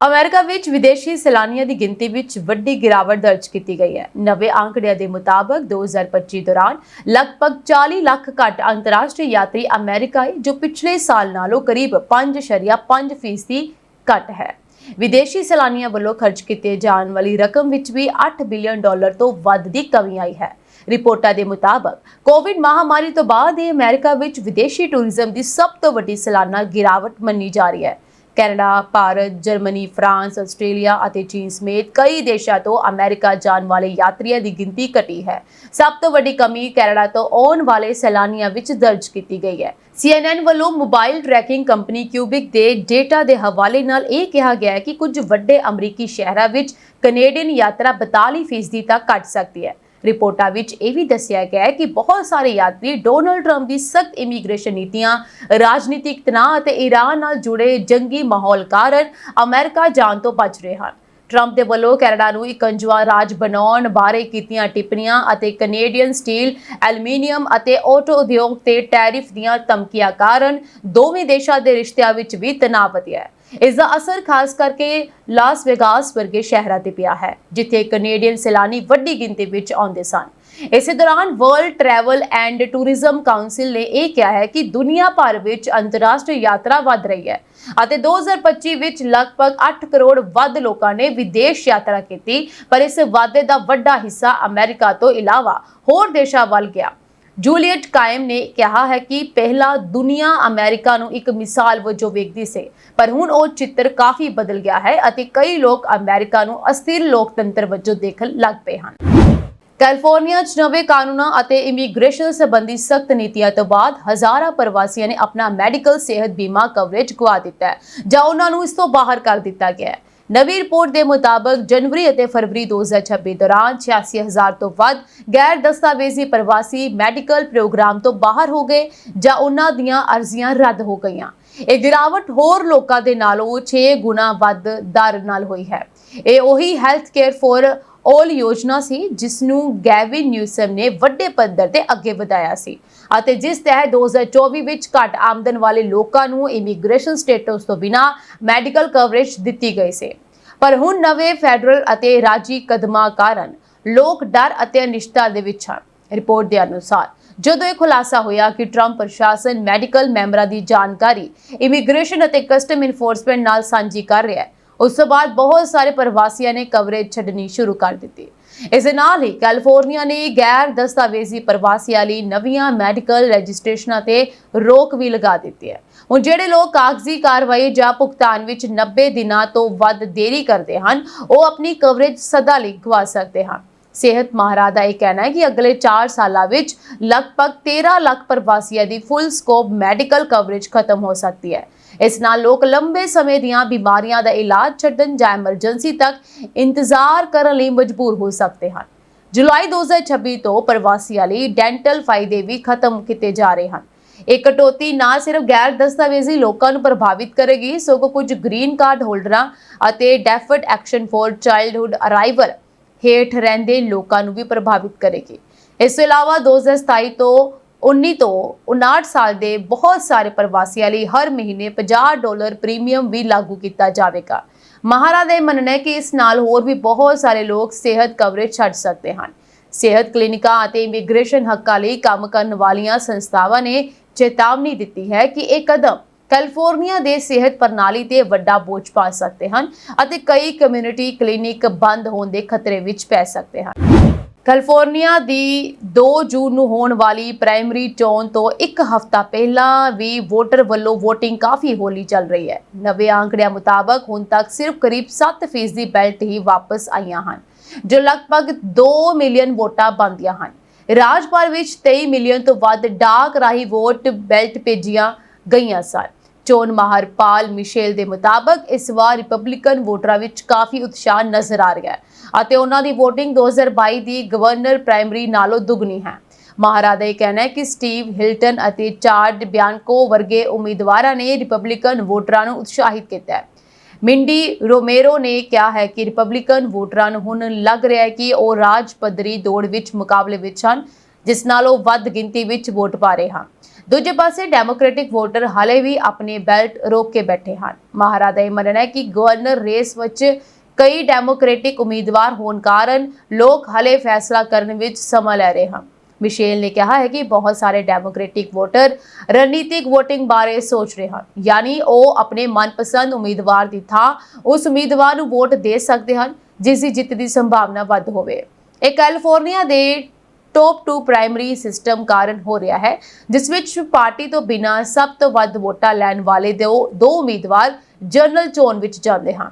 ਅਮਰੀਕਾ ਵਿੱਚ ਵਿਦੇਸ਼ੀ ਸੈਲਾਨੀਆਂ ਦੀ ਗਿਣਤੀ ਵਿੱਚ ਵੱਡੀ ਗਿਰਾਵਟ ਦਰਜ ਕੀਤੀ ਗਈ ਹੈ। ਨਵੇਂ ਅੰਕੜਿਆਂ ਦੇ ਮੁਤਾਬਕ 2025 ਦੌਰਾਨ ਲਗਭਗ 40 ਲੱਖ ਘੱਟ ਅੰਤਰਰਾਸ਼ਟਰੀ ਯਾਤਰੀ ਅਮਰੀਕਾ ਆਏ, ਜੋ ਪਿਛਲੇ ਸਾਲ ਨਾਲੋਂ ਕਰੀਬ 5.5% ਘੱਟ ਹੈ। ਵਿਦੇਸ਼ੀ ਸੈਲਾਨੀਆਂ ਵੱਲੋਂ ਖਰਚ ਕੀਤੇ ਜਾਣ ਵਾਲੀ ਰਕਮ ਵਿੱਚ ਵੀ $8 ਬਿਲੀਅਨ ਤੋਂ ਵੱਧ ਦੀ ਕਮੀ ਆਈ ਹੈ। ਰਿਪੋਰਟਾਂ ਦੇ ਮੁਤਾਬਕ ਕੋਵਿਡ ਮਹਾਮਾਰੀ ਤੋਂ ਬਾਅਦ ਇਹ ਅਮਰੀਕਾ ਵਿੱਚ ਵਿਦੇਸ਼ੀ ਟੂਰਿਜ਼ਮ ਦੀ ਸਭ ਤੋਂ ਵੱਡੀ ਸਾਲਾਨਾ ਗਿਰਾਵਟ ਮੰਨੀ ਜਾ ਰਹੀ ਹੈ। Canada, Bharat, Germany, France, Australia ਅਤੇ ਚੀਨ ਸਮੇਤ ਕਈ ਦੇਸ਼ਾਂ ਤੋਂ ਅਮਰੀਕਾ ਜਾਣ ਵਾਲੇ ਯਾਤਰੀਆਂ ਦੀ ਗਿਣਤੀ ਘਟੀ ਹੈ। ਸਭ ਤੋਂ ਵੱਡੀ ਕਮੀ ਕੈਨੇਡਾ ਤੋਂ ਆਉਣ ਵਾਲੇ ਸੈਲਾਨੀਆਂ ਵਿੱਚ ਦਰਜ ਕੀਤੀ ਗਈ ਹੈ। CNN ਵੱਲੋਂ ਮੋਬਾਈਲ ਟਰੈਕਿੰਗ ਕੰਪਨੀ ਕਿਊਬਿਕ ਦੇ ਡੇਟਾ ਦੇ ਹਵਾਲੇ ਨਾਲ ਇਹ ਕਿਹਾ ਗਿਆ ਹੈ ਕਿ ਕੁਝ ਵੱਡੇ ਅਮਰੀਕੀ ਸ਼ਹਿਰਾਂ ਵਿੱਚ ਕੈਨੇਡੀਅਨ ਯਾਤਰਾ 42% ਤੱਕ ਘਟ ਸਕਦੀ ਹੈ। ਰਿਪੋਰਟਾਂ ਵਿੱਚ ਇਹ ਵੀ ਦੱਸਿਆ ਗਿਆ ਹੈ ਕਿ ਬਹੁਤ ਸਾਰੇ ਯਾਤਰੀ ਡੋਨਾਲਡ ਟਰੰਪ ਦੀ ਸਖਤ ਇਮੀਗ੍ਰੇਸ਼ਨ ਨੀਤੀਆਂ, ਰਾਜਨੀਤਿਕ ਤਣਾਅ ਅਤੇ ਈਰਾਨ ਨਾਲ ਜੁੜੇ ਜੰਗੀ ਮਾਹੌਲ ਕਾਰਨ ਅਮਰੀਕਾ ਜਾਣ ਤੋਂ ਬਚ ਰਹੇ ਹਨ। ਟਰੰਪ ਦੇ ਵੱਲੋਂ ਕੈਨੇਡਾ ਨੂੰ ਇੱਕ ਅੰਜੂਆ ਰਾਜ ਬਣਾਉਣ ਬਾਰੇ ਕੀਤੀਆਂ ਟਿੱਪਣੀਆਂ ਅਤੇ ਕੈਨੇਡੀਅਨ ਸਟੀਲ, ਐਲੂਮੀਨੀਅਮ ਅਤੇ ਆਟੋ ਉਦਯੋਗ ਤੇ ਟੈਰਿਫ ਦੀਆਂ ਧਮਕੀਆਂ ਕਾਰਨ ਦੋਵੇਂ ਦੇਸ਼ਾਂ ਦੇ ਰਿਸ਼ਤਿਆਂ ਵਿੱਚ ਵੀ ਤਣਾਅ ਵਧਿਆ ਹੈ। ਇਸ ਦਾ ਅਸਰ ਖਾਸ ਕਰਕੇ ਲਾਸ ਵੇਗਾਸ ਵਰਗੇ ਸ਼ਹਿਰਾਂ ਤੇ ਪਿਆ ਹੈ, ਜਿੱਥੇ ਕੈਨੇਡੀਅਨ ਸੈਲਾਨੀ ਵੱਡੀ ਗਿਣਤੀ ਵਿੱਚ ਆਉਂਦੇ ਸਨ। ਇਸੇ ਦੌਰਾਨ world travel and tourism council ਨੇ ਇਹ ਕਿਹਾ ਹੈ ਕਿ ਦੁਨੀਆ ਭਰ ਵਿੱਚ ਅੰਤਰਰਾਸ਼ਟਰੀ ਯਾਤਰਾ ਵਧ ਰਹੀ ਹੈ ਅਤੇ 2025 ਵਿੱਚ ਲਗਭਗ 8 ਕਰੋੜ ਵੱਧ ਲੋਕਾਂ ਨੇ ਵਿਦੇਸ਼ ਯਾਤਰਾ ਕੀਤੀ, ਪਰ ਇਸ ਵਾਧੇ ਦਾ ਵੱਡਾ ਹਿੱਸਾ ਅਮਰੀਕਾ ਤੋਂ ਇਲਾਵਾ ਹੋਰ ਦੇਸ਼ਾਂ ਵੱਲ ਗਿਆ। ਜੂਲੀਅਟ ਕਾਇਮ ਨੇ ਕਿਹਾ ਹੈ ਕਿ ਪਹਿਲਾਂ ਦੁਨੀਆ ਅਮਰੀਕਾ ਨੂੰ ਇੱਕ ਮਿਸਾਲ ਵਜੋਂ ਵੇਖਦੀ ਸੀ, ਪਰ ਹੁਣ ਉਹ ਚਿੱਤਰ ਕਾਫੀ ਬਦਲ ਗਿਆ ਹੈ ਅਤੇ ਕਈ ਲੋਕ ਅਮਰੀਕਾ ਨੂੰ ਅਸਥਿਰ ਲੋਕਤੰਤਰ ਵਜੋਂ ਦੇਖਣ ਲੱਗ ਪਏ ਹਨ। ਕੈਲੀਫੋਰਨੀਆ 'ਚ ਨਵੇਂ ਕਾਨੂੰਨਾਂ ਅਤੇ ਇਮੀਗ੍ਰੇਸ਼ਨ ਸੰਬੰਧੀ ਸਖਤ ਨੀਤੀਆਂ ਤੋਂ ਬਾਅਦ ਹਜ਼ਾਰਾਂ ਪ੍ਰਵਾਸੀਆਂ ਨੇ ਆਪਣਾ ਮੈਡੀਕਲ ਸਿਹਤ ਬੀਮਾ ਕਵਰੇਜ ਗਵਾ ਦਿੱਤਾ ਹੈ ਜਾਂ ਉਹਨਾਂ ਨੂੰ ਇਸ ਤੋਂ ਬਾਹਰ ਕਰ ਦਿੱਤਾ ਗਿਆ ਹੈ। ਨਵੀਂ ਰਿਪੋਰਟ ਦੇ ਮੁਤਾਬਕ ਜਨਵਰੀ ਅਤੇ ਫਰਵਰੀ 2026 ਦੌਰਾਨ 86,000 ਤੋਂ ਵੱਧ ਗੈਰ ਦਸਤਾਵੇਜ਼ੀ ਪ੍ਰਵਾਸੀ ਮੈਡੀਕਲ ਪ੍ਰੋਗਰਾਮ ਤੋਂ ਬਾਹਰ ਹੋ ਗਏ ਜਾਂ ਉਹਨਾਂ ਦੀਆਂ ਅਰਜ਼ੀਆਂ ਰੱਦ ਹੋ ਗਈਆਂ। ਇਹ ਗਿਰਾਵਟ ਹੋਰ ਲੋਕਾਂ ਦੇ ਨਾਲੋਂ 6 ਗੁਣਾ ਵੱਧ ਦਰ ਨਾਲ ਹੋਈ ਹੈ। ਇਹ ਉਹੀ ਹੈਲਥ ਕੇਅਰ ਫॉर ਆਲ ਯੋਜਨਾ ਸੀ ਜਿਸ ਨੂੰ ਗੈਵਿਨ ਨਿਊਸਮ ਨੇ ਵੱਡੇ ਪੱਧਰ ਤੇ ਅੱਗੇ ਵਧਾਇਆ ਸੀ ਅਤੇ ਜਿਸ ਤਹਿਤ 2024 ਵਿੱਚ ਘੱਟ ਆਮਦਨ ਵਾਲੇ ਲੋਕਾਂ ਨੂੰ ਇਮੀਗ੍ਰੇਸ਼ਨ ਸਟੇਟਸ ਤੋਂ ਬਿਨਾਂ ਮੈਡੀਕਲ ਕਵਰੇਜ ਦਿੱਤੀ ਗਈ ਸੀ। ਪਰ ਹੁਣ ਨਵੇਂ ਫੈਡਰਲ ਅਤੇ ਰਾਜੀ ਕਦਮਾਂ ਕਾਰਨ ਲੋਕ ਡਰ ਅਤੇ ਅਨਿਸ਼ਚਿਤਤਾ ਦੇ ਵਿੱਚ ਹਨ। ਰਿਪੋਰਟ ਦੇ ਅਨੁਸਾਰ ਜਦੋਂ ਇਹ ਖੁਲਾਸਾ ਹੋਇਆ ਕਿ ਟਰੰਪ ਪ੍ਰਸ਼ਾਸਨ ਮੈਡੀਕਲ ਮੈਂਬਰਾਂ ਦੀ ਜਾਣਕਾਰੀ ਇਮੀਗ੍ਰੇਸ਼ਨ ਅਤੇ ਕਸਟਮ ਇਨਫੋਰਸਮੈਂਟ ਨਾਲ ਸਾਂਝੀ ਕਰ ਰਿਹਾ ਹੈ, ਉਸ ਤੋਂ ਬਾਅਦ ਬਹੁਤ ਸਾਰੇ ਪ੍ਰਵਾਸੀਆਂ ਨੇ ਕਵਰੇਜ ਛੱਡਣੀ ਸ਼ੁਰੂ ਕਰ ਦਿੱਤੀ। ਇਸ ਦੇ ਨਾਲ ਹੀ ਕੈਲੀਫੋਰਨੀਆ ਨੇ ਗੈਰ ਦਸਤਾਵੇਜ਼ੀ ਪ੍ਰਵਾਸੀਆਂ ਲਈ ਨਵੀਆਂ ਮੈਡੀਕਲ ਰਜਿਸਟ੍ਰੇਸ਼ਨਾਂ ਤੇ ਰੋਕ ਵੀ ਲਗਾ ਦਿੱਤੀ ਹੈ। ਹੁਣ ਜਿਹੜੇ ਲੋਕ ਕਾਗਜ਼ੀ ਕਾਰਵਾਈ ਜਾਂ ਭੁਗਤਾਨ ਵਿੱਚ 90 ਦਿਨਾਂ ਤੋਂ ਵੱਧ ਦੇਰੀ ਕਰਦੇ ਹਨ, ਉਹ ਆਪਣੀ ਕਵਰੇਜ ਸਦਾ ਲਈ ਗਵਾ ਸਕਦੇ ਹਨ। ਸਿਹਤ ਮਾਹਰਾਂ ਦਾ ਇਹ ਕਹਿਣਾ ਹੈ ਕਿ ਅਗਲੇ 4 ਸਾਲਾਂ ਵਿੱਚ ਲਗਭਗ 13 ਲੱਖ ਪ੍ਰਵਾਸੀਆਂ ਦੀ ਫੁੱਲ ਸਕੋਪ ਮੈਡੀਕਲ ਕਵਰੇਜ ਖਤਮ ਹੋ ਸਕਦੀ ਹੈ। ਇਸ ਨਾਲ ਲੋਕ ਲੰਬੇ ਸਮੇਂ ਦੀਆਂ ਬਿਮਾਰੀਆਂ ਦਾ ਇਲਾਜ ਛੱਡਣ ਜਾਂ ਐਮਰਜੈਂਸੀ ਤੱਕ ਇੰਤਜ਼ਾਰ ਕਰਨ ਲਈ ਮਜਬੂਰ ਹੋ ਸਕਦੇ ਹਨ। ਜੁਲਾਈ 2026 ਤੋਂ ਪ੍ਰਵਾਸੀਆਂ ਲਈ ਡੈਂਟਲ ਫਾਇਦੇ ਵੀ ਖਤਮ ਕੀਤੇ ਜਾ ਰਹੇ ਹਨ। ਇਹ ਕਟੌਤੀ ਨਾ ਸਿਰਫ ਗੈਰ ਦਸਤਾਵੇਜ਼ੀ ਲੋਕਾਂ ਨੂੰ ਪ੍ਰਭਾਵਿਤ ਕਰੇਗੀ, ਸਗੋਂ ਕੁਝ ਗ੍ਰੀਨ ਕਾਰਡ ਹੋਲਡਰਾਂ ਅਤੇ ਡੈਫਰਡ ਐਕਸ਼ਨ ਫॉर ਚਾਈਲਡਹੁੱਡ ਅਰਾਈਵਲ ਹੇਠ ਰਹਿੰਦੇ ਲੋਕਾਂ ਨੂੰ ਵੀ ਪ੍ਰਭਾਵਿਤ ਕਰੇਗੀ। ਇਸ ਤੋਂ ਇਲਾਵਾ 2027 ਤੋਂ 19 ਤੋਂ 59 ਸਾਲ ਦੇ ਬਹੁਤ ਸਾਰੇ ਪ੍ਰਵਾਸੀਆਂ ਲਈ ਹਰ ਮਹੀਨੇ $50 ਪ੍ਰੀਮੀਅਮ ਵੀ ਲਾਗੂ ਕੀਤਾ ਜਾਵੇਗਾ। ਮਹਾਰਾ ਦਾ ਮੰਨਣਾ ਹੈ ਕਿ ਇਸ ਨਾਲ ਹੋਰ ਵੀ ਬਹੁਤ ਸਾਰੇ ਲੋਕ ਸਿਹਤ ਕਵਰੇਜ ਛੱਡ ਸਕਦੇ ਹਨ। ਸਿਹਤ ਕਲੀਨਿਕਾਂ ਅਤੇ ਇਮੀਗ੍ਰੇਸ਼ਨ ਹੱਕਾਂ ਲਈ ਕੰਮ ਕਰਨ ਵਾਲੀਆਂ ਸੰਸਥਾਵਾਂ ਨੇ ਚੇਤਾਵਨੀ ਦਿੱਤੀ ਹੈ ਕਿ ਇਹ ਕਦਮ ਕੈਲੀਫੋਰਨੀਆ ਦੇ ਸਿਹਤ ਪ੍ਰਣਾਲੀ ਤੇ ਵੱਡਾ ਬੋਝ ਪਾ ਸਕਦੇ ਹਨ ਅਤੇ ਕਈ ਕਮਿਊਨਿਟੀ ਕਲੀਨਿਕ ਬੰਦ ਹੋਣ ਦੇ ਖਤਰੇ ਵਿੱਚ ਪੈ ਸਕਦੇ ਹਨ। ਕੈਲੀਫੋਰਨੀਆ ਦੀ 2 ਜੂਨ ਨੂੰ ਹੋਣ ਵਾਲੀ ਪ੍ਰਾਇਮਰੀ ਚੋਣ ਤੋਂ ਇੱਕ ਹਫ਼ਤਾ ਪਹਿਲਾਂ ਵੀ ਵੋਟਰ ਵੱਲੋਂ ਵੋਟਿੰਗ ਕਾਫੀ ਹੌਲੀ ਚੱਲ ਰਹੀ ਹੈ। ਨਵੇਂ ਆંકੜਿਆਂ ਮੁਤਾਬਕ ਹੁਣ ਤੱਕ ਸਿਰਫ ਕਰੀਬ 7% ਦੀ ਬੈਲਟ ਹੀ ਵਾਪਸ ਆਈਆਂ ਹਨ, ਜੋ ਲਗਭਗ 2 ਮਿਲੀਅਨ ਵੋਟਾਂ ਬਣਦੀਆਂ ਹਨ। ਰਾਜ ਭਰ ਵਿੱਚ 23 ਮਿਲੀਅਨ ਤੋਂ ਵੱਧ ਡਾਕ ਰਾਹੀਂ ਵੋਟ ਬੈਲਟ ਭੇਜੀਆਂ ਗਈਆਂ ਸਨ। ਚੋਣ ਮਾਹਰ ਪਾਲ ਮਿਸ਼ੇਲ ਦੇ ਮੁਤਾਬਕ ਇਸ ਵਾਰ ਰਿਪਬਲਿਕਨ ਵੋਟਰਾਂ ਵਿੱਚ ਕਾਫੀ ਉਤਸ਼ਾਹ ਨਜ਼ਰ ਆ ਰਿਹਾ ਹੈ ਅਤੇ ਉਹਨਾਂ ਦੀ VOTING 2022 ਦੀ ਗਵਰਨਰ ਪ੍ਰਾਇਮਰੀ ਨਾਲੋਂ ਦੁੱਗਣੀ ਹੈ। ਮਾਹਰਾ ਦਾ ਇਹ ਕਹਿਣਾ ਹੈ ਕਿ ਸਟੀਵ ਹਿਲਟਨ ਅਤੇ ਚਾਰਡ ਬਿਆਨਕੋ ਵਰਗੇ ਉਮੀਦਵਾਰਾਂ ਨੇ ਰਿਪਬਲਿਕਨ ਵੋਟਰਾਂ ਨੂੰ ਉਤਸ਼ਾਹਿਤ ਕੀਤਾ ਹੈ। ਮਿੰਡੀ ਰੋਮੇਰੋ ਨੇ ਕਿਹਾ ਹੈ ਕਿ ਰਿਪਬਲਿਕਨ ਵੋਟਰਾਂ ਨੂੰ ਹੁਣ ਲੱਗ ਰਿਹਾ ਹੈ ਕਿ ਉਹ ਰਾਜ ਪੱਧਰੀ ਦੌੜ ਵਿੱਚ ਮੁਕਾਬਲੇ ਵਿੱਚ ਹਨ, ਜਿਸ ਨਾਲ ਉਹ ਵੱਧ ਗਿਣਤੀ ਵਿੱਚ ਵੋਟ ਪਾ ਰਹੇ ਹਨ। ਦੂਜੇ ਪਾਸੇ ਡੈਮੋਕ੍ਰੈਟਿਕ ਵੋਟਰ ਹਾਲੇ ਵੀ ਆਪਣੇ ਬੈਲਟ ਰੋਕ ਕੇ ਬੈਠੇ ਹਨ। ਮਾਹਰਾ ਦਾ ਇਹ ਮੰਨਣਾ ਹੈ ਕਿ ਗਵਰਨਰ ਰੇਸ ਵਿੱਚ ਕਈ ਡੈਮੋਕ੍ਰੈਟਿਕ ਉਮੀਦਵਾਰ ਹੋਣ ਕਾਰਨ ਲੋਕ ਹਾਲੇ ਫੈਸਲਾ ਕਰਨ ਵਿੱਚ ਸਮਾਂ ਲੈ ਰਹੇ ਹਨ। ਮਿਸ਼ੇਲ ਨੇ ਕਿਹਾ ਹੈ ਕਿ ਬਹੁਤ ਸਾਰੇ ਡੈਮੋਕ੍ਰੈਟਿਕ ਵੋਟਰ ਰਣਨੀਤਿਕ VOTING ਬਾਰੇ ਸੋਚ ਰਹੇ ਹਨ, ਯਾਨੀ ਉਹ ਆਪਣੇ ਮਨਪਸੰਦ ਉਮੀਦਵਾਰ ਦੀ ਥਾਂ ਉਸ ਉਮੀਦਵਾਰ ਨੂੰ ਵੋਟ ਦੇ ਸਕਦੇ ਹਨ ਜਿਸ ਦੀ ਜਿੱਤ ਦੀ ਸੰਭਾਵਨਾ ਵੱਧ ਹੋਵੇ। ਇਹ ਕੈਲੀਫੋਰਨੀਆ ਦੇ ਟੌਪ 2 ਪ੍ਰਾਇਮਰੀ ਸਿਸਟਮ ਕਾਰਨ ਹੋ ਰਿਹਾ ਹੈ, ਜਿਸ ਵਿੱਚ ਪਾਰਟੀ ਤੋਂ ਬਿਨਾਂ ਸਭ ਤੋਂ ਵੱਧ ਵੋਟਾਂ ਲੈਣ ਵਾਲੇ ਦੋ ਉਮੀਦਵਾਰ ਜਨਰਲ ਚੋਣ ਵਿੱਚ ਜਾਂਦੇ ਹਨ।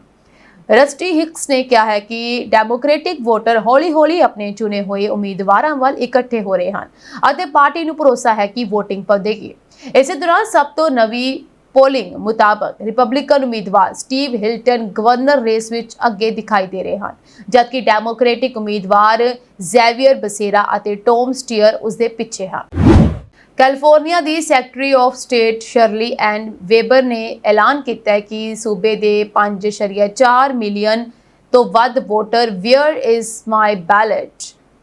ਰਸਟੀ ਹਿਕਸ ਨੇ ਕਿਹਾ ਹੈ ਕਿ ਡੈਮੋਕ੍ਰੈਟਿਕ ਵੋਟਰ ਹੌਲੀ-ਹੌਲੀ ਆਪਣੇ ਚੁਣੇ ਹੋਏ ਉਮੀਦਵਾਰਾਂ ਵੱਲ ਇਕੱਠੇ ਹੋ ਰਹੇ ਹਨ ਅਤੇ ਪਾਰਟੀ ਨੂੰ ਭਰੋਸਾ ਹੈ ਕਿ VOTING ਵਧੇਗੀ। ਇਸੇ ਦੌਰਾਨ ਸਭ ਤੋਂ ਨਵੀਂ ਪੋਲਿੰਗ ਮੁਤਾਬਕ ਰਿਪਬਲਿਕਨ ਉਮੀਦਵਾਰ ਸਟੀਵ ਹਿਲਟਨ ਗਵਰਨਰ ਰੇਸ ਵਿੱਚ ਅੱਗੇ ਦਿਖਾਈ ਦੇ ਰਹੇ ਹਨ, ਜਦਕਿ ਡੈਮੋਕ੍ਰੈਟਿਕ ਉਮੀਦਵਾਰ ਜ਼ੇਵੀਅਰ ਬਸੇਰਾ ਅਤੇ ਟੌਮ ਸਟੀਅਰ ਉਸ ਦੇ ਪਿੱਛੇ ਹਨ। ਕੈਲੀਫੋਰਨੀਆ ਦੀ secretary of state Shirley and Weber ਨੇ ਐਲਾਨ ਕੀਤਾ ਹੈ ਕਿ ਸੂਬੇ ਦੇ 5.4 ਮਿਲੀਅਨ ਤੋਂ ਵੱਧ voter Where Is My